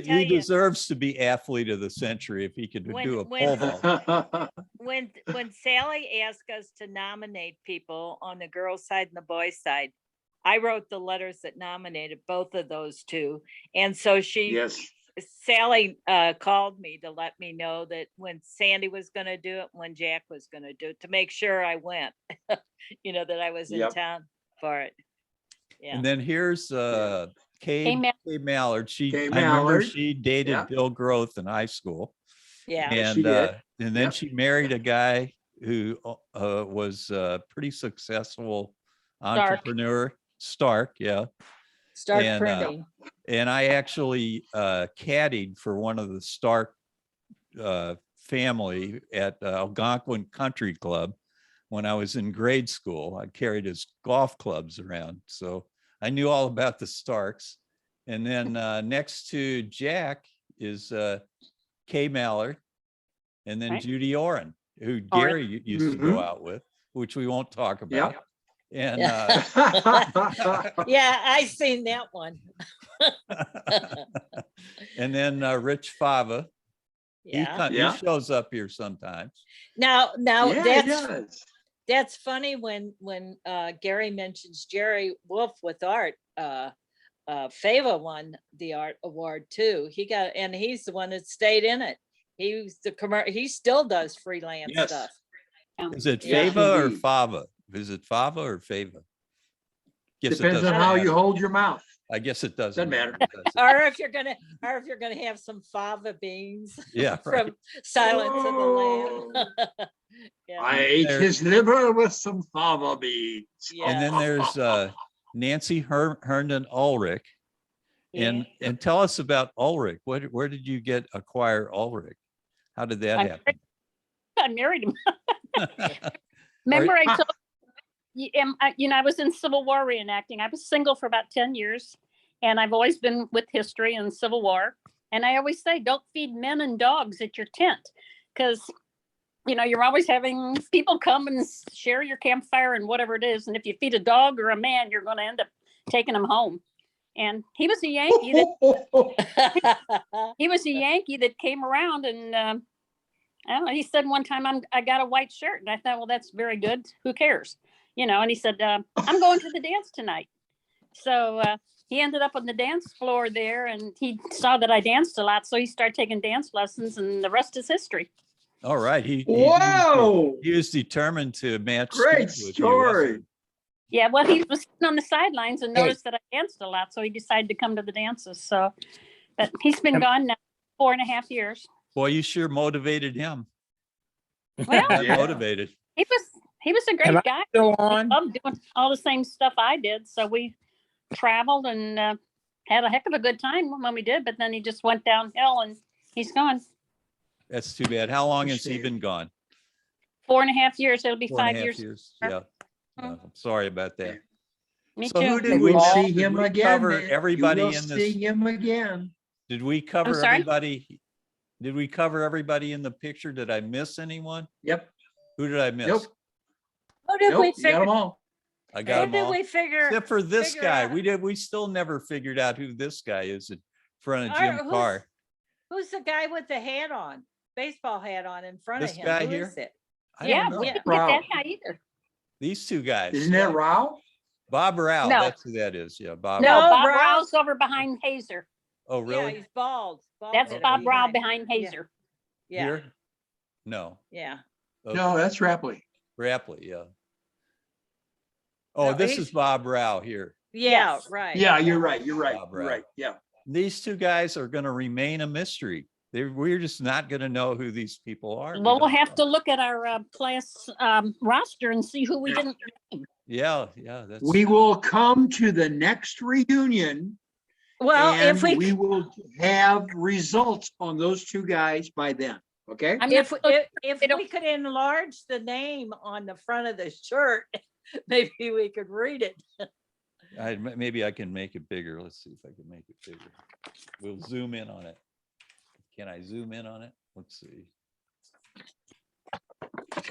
tell he you, deserves to be athlete of the century if he could do a pole vault. when Sally asked us to nominate people on the girls' side and the boys' side, I wrote the letters that nominated both of those two. And so Yes. Sally called me to let me know that when Sandy was gonna do it, when Jack was gonna do it, to make sure I went, that I was in Yep. town for it. Yeah. And then here's Kay Mallard. Mallard. Kay I remember Mallard. she dated Yeah. Bill Groth in high school. Yeah. Yes, she And did. and then Yep. she married a guy who was a pretty successful entrepreneur, Stark, yeah. Start and, printing. And I actually caddied for one of the Stark family at Algonquin Country Club when I was in grade school. I carried his golf clubs around, so I knew all about the Starks. And then next to Jack is Kay Mallard, and then Right. Judy Oren, who Oren. Gary used to go out with, which we won't talk about. Yep. And Yeah, I seen that one. and then Rich Fava. Yeah. Yeah. He shows up here sometimes. Now Yeah, it that's does. that's funny when Gary mentions Jerry Wolf with art. Fava won the art award too. And he's the one that stayed in it. He still does freelance Yes. stuff. Is it Yeah. Fava or Indeed. Fava? Is it Fava or Fava? Guess it Depends on doesn't how matter. you hold your mouth. I guess it Doesn't doesn't matter. does it? Or if you're gonna have some fava beans Yeah, right. from Silence of the Lamb. Yeah. I ate There- his liver with some fava beans. And then there's Nancy Herndon Ulrich. And tell us about Ulrich. Where did you acquire Ulrich? How did that happen? I married him. Remember I told you, I was in Civil War reenacting. I was single for about 10 years, and I've always been with history and Civil War. And I always say, don't feed men and dogs at your tent, because, you're always having people come and share your campfire and whatever it is. And if you feed a dog or a man, you're going to end up taking them home. And he was a Yankee that came around, and I don't know, he said one time, I got a white shirt. And I thought, well, that's very good. Who cares? And he said, I'm going to the dance tonight. So he ended up on the dance floor there, and he saw that I danced a lot. So he started taking dance lessons, and the rest is history. All right. He Whoa! was determined to match. Great speed with you, wasn't story. Yeah, well, he was sitting on the sidelines and Hey. noticed that I danced a lot. So he decided to come to the dances. So, but he's been gone now 4.5 years. he? Boy, you sure motivated him. Well, Yeah. Motivated. he was a Am great I guy. Still He on? loved doing all the same stuff I did. So we traveled and had a heck of a good time when we did. But then he just went downhill and he's gone. That's too bad. How long has he been gone? 4.5 years. It'll be 5 4.5 years. Yeah. I'm sorry about that. Me So too. who did You we will call? see Did him we again. cover man. everybody You will in see this? him again. Did we cover sorry? everybody? Did we cover everybody in the picture? Did I miss anyone? Yep. Who did I miss? Nope. Who did we Nope. You got figure? them all. I Who got them did all. we figure? Except for this figure guy. out- We still never figured out who this guy is in front of All right, Jim Carr. Who's the guy with the hat on, baseball hat on in front This of him? guy Who here? is it? I Yeah, don't know. we didn't Wow. get that guy either. These two guys. Isn't that Rao? Bob Rao. No. That's who that is. Yeah, Bob. No, Rao. Bob Rao- Rao's over behind Hazer. Oh, Yeah, really? he's bald. That's headed Bob Rao guy. behind Hazer. Yeah, Here? No. yeah. No, that's Rapley. Rapley, yeah. Oh, No, this he's- is Bob Rao here. Yeah, Yes. right. Yeah, you're right. You're right. Bob You're Rao. right. Yeah. These two guys are going to remain a mystery. We're just not going to know who these people are. Well, we'll have to look at our class roster and see who we didn't. Yeah, yeah. That's We will come to the next reunion Well, and if we will have results on those two guys by then. Okay? I'm if not, if it'll- we could enlarge the name on the front of the shirt, maybe we could read it. maybe I can make it bigger. Let's see if I can make it bigger. We'll zoom in on it. Can I zoom in on it? Let's see.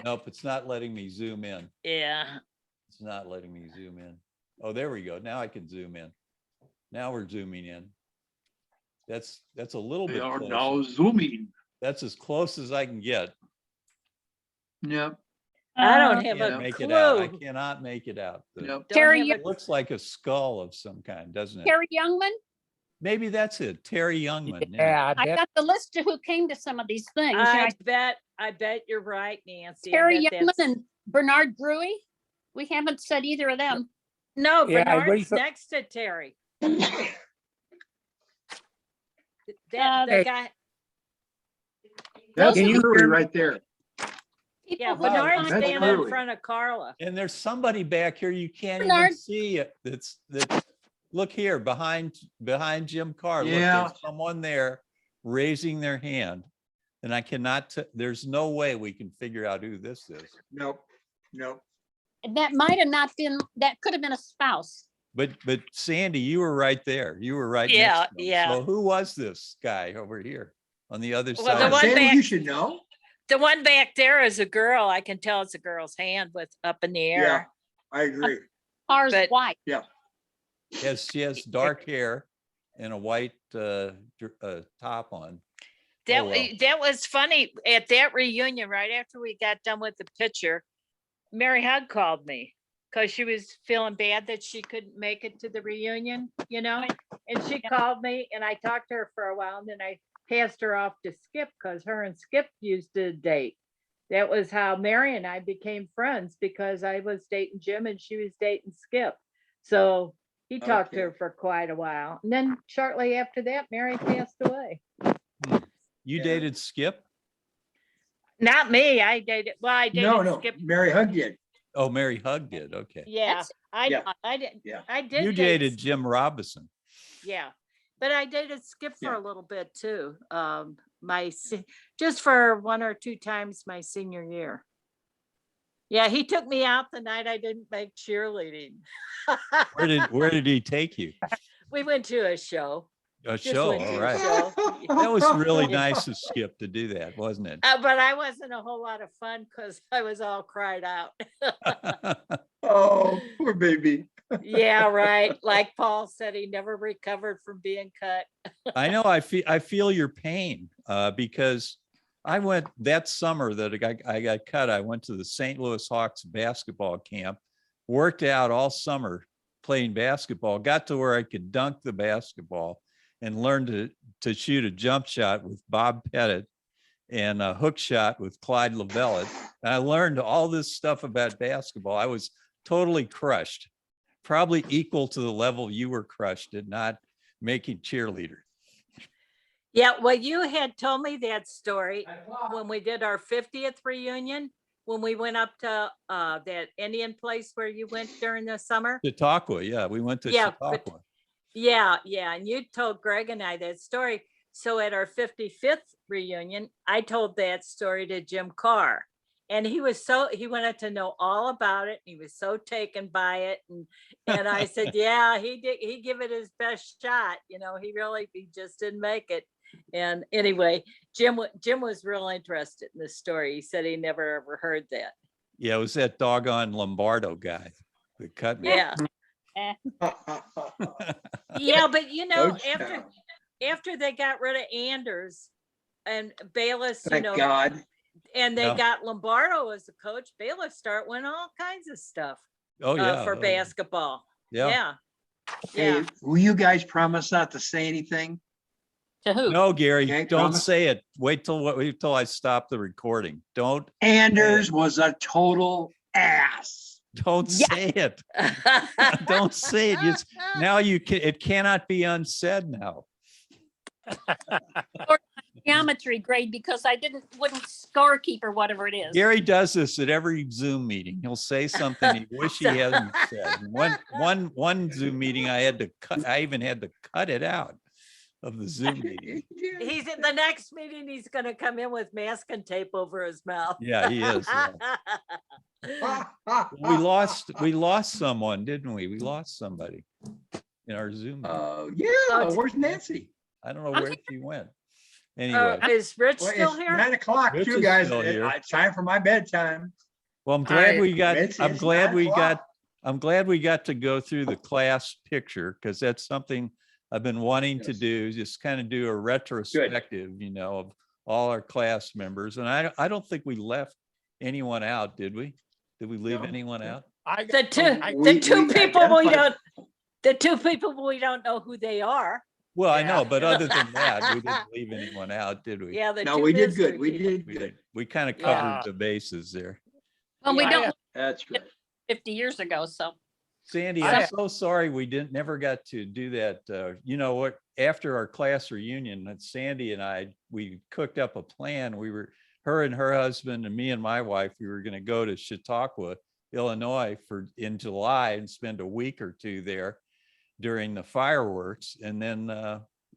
Nope, it's not letting me zoom in. Yeah. It's not letting me zoom in. Oh, there we go. Now I can zoom in. Now we're zooming in. That's a little We bit are closer. now zooming. That's as close as I can get. Yep. I don't Yeah. have Can't a make it out. I clue. cannot make it out. Yep. Don't Terry, have It looks like a skull of some kind, doesn't it? Terry Youngman. Maybe that's it. Terry Youngman. Yeah, I got the list of who came to some of these things. You know, I bet you're right, Nancy. I Terry bet Youngman that's- and Bernard Brewy. We haven't said either of them. No, Yeah, what do you Bernard's thought- next to Terry. Uh, The Hey. guy, That's Can you Brewery hear me? right there. People yeah, who Bernard's don't That's standing really- in front of Carla. And there's somebody back here you can't even Bernard. see it. That's look here behind Jim Carr. Look, Yeah. there's someone there raising their hand. And I cannot, there's no way we can figure out who this is. Nope. Nope. That might have not been, that could have been a spouse. But Sandy, you were right there. You were right. Yeah, next to him. yeah. So who was this guy over here on the other Well, side? the one Sandy, back- you should know. The one back there is a girl. I can tell it's a girl's hand with up in the Yeah, air. I agree. Ours But- white. Yes, she has dark hair and a white top on. That, Oh, well. that was funny. At that reunion, right after we got done with the picture, Mary Hug called me because she was feeling bad that she couldn't make it to the reunion, you know? And she called me and I talked to her for a while and then I passed her off to Skip because her and Skip used to date. That was how Mary and I became friends because I was dating Jim and she was dating Skip. So He talked to Okay. her for quite a while. And then shortly after that, Mary passed away. You Yeah. dated Skip? Not me. I dated, well, I No, dated no, Skip. Mary Hug did. Oh, Mary Hug did. Okay. Yeah, That's- Yeah. I did, Yeah. I did. You date dated Jim Robinson. Yeah, but I dated Skip for Yeah. a little bit too. Just for 1 or 2 times my senior year. Yeah, he took me out the night I didn't make cheerleading. Where did he take you? We went to a show. A Just show. went to All a right. show. That was really Yeah. nice of Skip to do that, wasn't it? But I wasn't a whole lot of fun because I was all cried out. Oh, poor baby. Yeah, right. Like Paul said, he never recovered from being cut. I know. I feel your pain because I went that summer that I got cut. I went to the St. Louis Hawks basketball camp, worked out all summer playing basketball, got to where I could dunk the basketball and learned to shoot a jump shot with Bob Pettit and a hook shot with Clyde Lovellette. And I learned all this stuff about basketball. I was totally crushed, probably equal to the level you were crushed at not making cheerleader. Yeah, well, you had told me that story when we did our 50th reunion, when we went up to that Indian place where you went during the summer. Chautauqua, yeah, we went to Yeah, but- Chautauqua. Yeah, and you told Greg and I that story. So at our 55th reunion, I told that story to Jim Carr. And he wanted to know all about it. He was so taken by it. And I said, yeah, he give it his best shot. He just didn't make it. And anyway, Jim was real interested in this story. He said he never ever heard that. Yeah, it was that doggone Lombardo guy that cut me. Yeah. Yeah, but Coach after they got rid of Anders and Bayless, Thank God. and they Yeah. got Lombardo as a coach, Bayless start winning all kinds of stuff Oh, yeah. for oh, basketball. Yeah. Yeah. Hey, will you guys promise not to say anything? To who? No, Gary, Okay, don't promise? say it. Wait till I stop the recording. Don't Anders was a total ass. Yeah. say it. Don't say it. Now it cannot be unsaid now. Geometry grade because I wouldn't scorekeep or whatever it is. Gary does this at every Zoom meeting. He'll say something he wish he hadn't said. And one Zoom meeting, I even had to cut it out of the Zoom meeting. He's in the next meeting, he's gonna come in with masking tape over his mouth. Yeah, he is. yeah. We lost someone, didn't we? We lost somebody in our Zoom meeting. Oh, yeah. Oh, Where's Nancy? I don't know where she went. Anyway, Is Rich Well, still it's here? 9:00 Rich too, is guys. still here. It's time for my bedtime. well, I'm glad we got, It's I'm glad 9 we got, o'clock. I'm glad we got to go through the class picture because that's something I've been wanting to Yes. do, just kind of do a retrospective, of all our class members. And I don't think we left anyone out, did we? Did we leave No. anyone out? The two We people identified- the 2 people we don't know who they are. Well, I Yeah. know, but other than that, we didn't leave anyone out, did we? Yeah, the No, two we did mystery good. We people. did We good. did. We kind of Yeah. covered the bases there. Well, we Yeah. don't That's right. 50 years ago, so. Sandy, I- I'm so sorry we never got to do that. You know what? After our class reunion, that Sandy and we cooked up a plan. Her and her husband and me and my wife, we were going to go to Chautauqua, Illinois in July and spend a week or 2 there during the fireworks. And then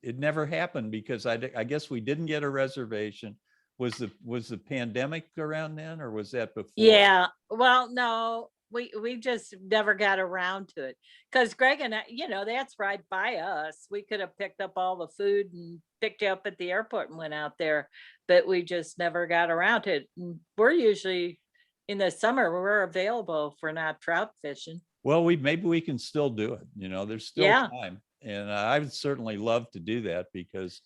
it never happened because I guess we didn't get a reservation. Was the pandemic around then or was that before? Yeah, well, no, we just never got around to it. Because Greg and I, that's right by us. We could have picked up all the food and picked you up at the airport and went out there, but we just never got around to it. And we're usually in the summer, we're available for not trout fishing. Well, maybe we can still do it. There's still Yeah. time. And I would certainly love to do that because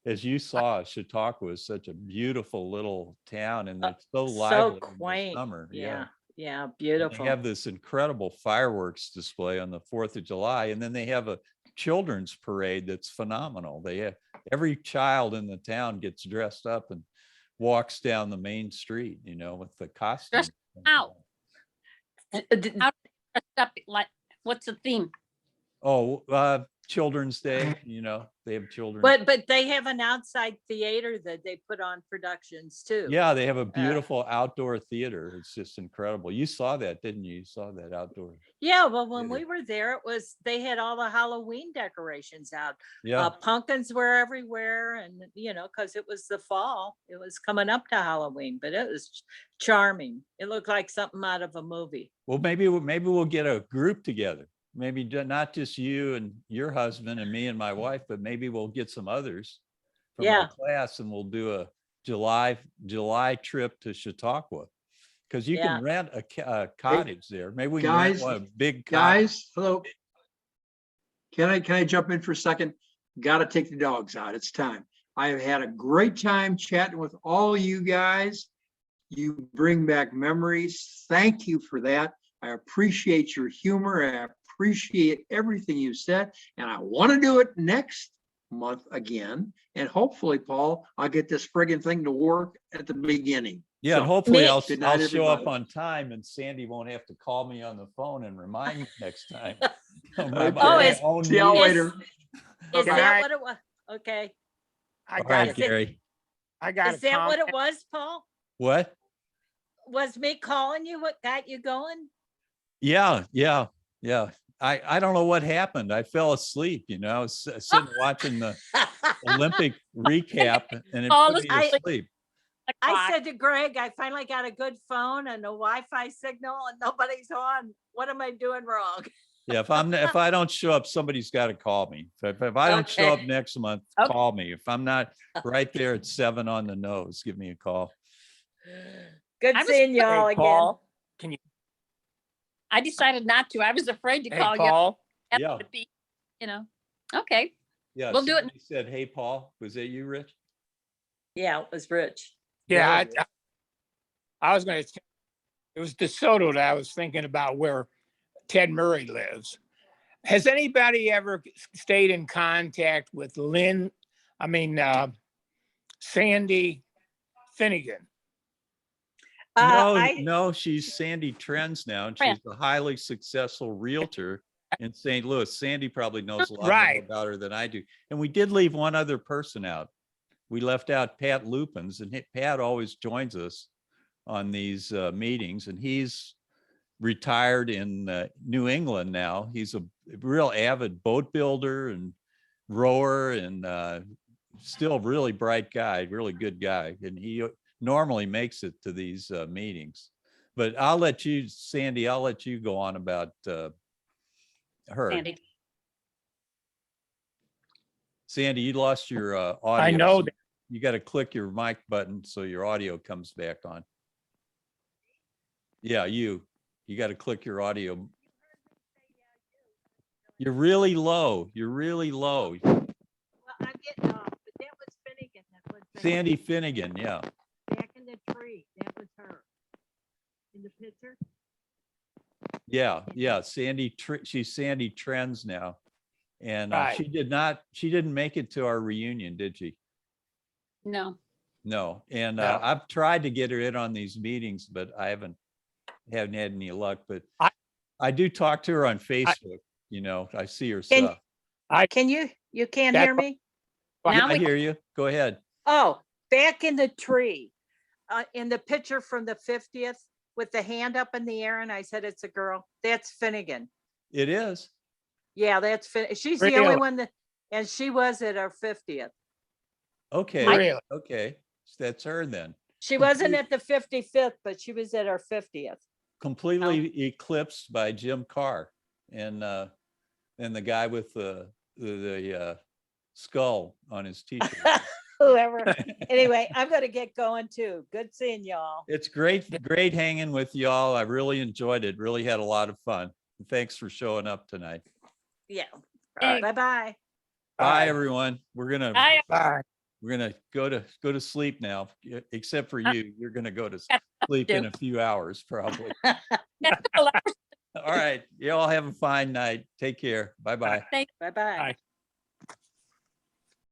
as you saw, Chautauqua is such a beautiful little town and it's so lively in the quaint. summer. Yeah, And beautiful. they have this incredible fireworks display on the 4th of July. And then they have a children's parade that's phenomenal. They have every child in the town gets dressed up and walks down the main street, with the costume. How? Dressed up like, what's the theme? Oh, Children's Day, they have children. But they have an outside theater that they put on productions too. Yeah, they have a beautiful outdoor theater. It's just incredible. You saw that, didn't you? You saw that outdoor. Yeah, well, when theater. we were there, they had all the Halloween decorations out. Yeah. Pumpkins were everywhere, and because it was the fall, it was coming up to Halloween, but it was charming. It looked like something out of a movie. Well, maybe we'll get a group together. Maybe not just you and your husband and me and my wife, but maybe we'll get some others from Yeah. our class, and we'll do a July trip to Chautauqua, because you Yeah. can rent a cottage there. Maybe we can Guys, rent one, a big cottage. Guys, hello. Can I jump in for a second? Got to take the dogs out. It's time. I have had a great time chatting with all you guys. You bring back memories. Thank you for that. I appreciate your humor. I appreciate everything you said, and I want to do it next month again. And hopefully, Paul, I'll get this friggin' thing to work at the beginning. Yeah, and So, hopefully I'll good night, show up everybody. on time, and Sandy won't have to call me on the phone and remind me next time. Oh, See y'all Is- later. Is Okay. that what it was? Okay. I All got right, it. Gary. I got Is that what it was, Paul? What? Was me calling you what got you going? Yeah. I don't know what happened. I fell asleep, I was sitting watching the Olympic recap, and it Fall put me asleep. asleep. I said to Greg, I finally got a good phone and a Wi-Fi signal and nobody's on. What am I doing wrong? Yeah, if I don't show up, somebody's got to call me. If I don't show up Okay. next month, Okay. call me. If I'm not right there at 7 on the nose, give me a call. Good I was- seeing y'all Hey, again. Paul, can you, I decided not to. I was afraid to hey, call you. Paul? That Yeah. would be, Okay. Yeah, We'll do it. somebody said, "Hey, Paul." Was that you, Rich? Yeah, it was Rich. Yeah, Yeah. I was going to, it was DeSoto that I was thinking about, where Ted Murray lives. Has anybody ever stayed in contact with Sandy Finnegan? No, she's Sandy Trends now, and she's a highly successful realtor in St. Louis. Sandy probably knows a lot more Right. about her than I do. And we did leave one other person out. We left out Pat Lupins, and Pat always joins us on these meetings, and he's retired in New England now. He's a real avid boat builder and rower, and still a really bright guy, really good guy. And he normally makes it to these meetings. But I'll let you, Sandy, I'll let you go on about her. Sandy, you lost your audio. I know so that. You got to click your mic button so your audio comes back on. Yeah, you got to click your audio. You're really low. You're really low. Well, I'm getting off, but that was Finnegan. That was Sandy Finnegan, yeah. back in the tree. That was her. In the picture? Yeah. She's Sandy Trends now. And Right. she didn't make it to our reunion, did she? No. No. And No. I've tried to get her in on these meetings, but I haven't had any luck. But I do talk to her on Facebook. I see her Can- stuff. Can you can't That- hear me? Now I we hear you. Go ahead. Oh, back in the tree, in the picture from the 50th with the hand up in the air, and I said, it's a girl. That's Finnegan. It is. Yeah, that's she's the only Really? one that, and she was at our 50th. Okay. Really? Okay. That's her then. She wasn't at the 55th, but she was at our 50th. Completely eclipsed by Jim Carr and the guy with the skull on his t-shirt. Whoever. Anyway, I'm gonna get going too. Good seeing y'all. It's great hanging with y'all. I really enjoyed it. Really had a lot of fun. Thanks for showing up tonight. Yeah. Thanks. Bye-bye. Bye, everyone. We're gonna Bye. go to sleep now. Except for you, you're gonna go to sleep in a few hours probably. All right, you all have a fine night. Take care. Bye-bye. Bye-bye. Bye.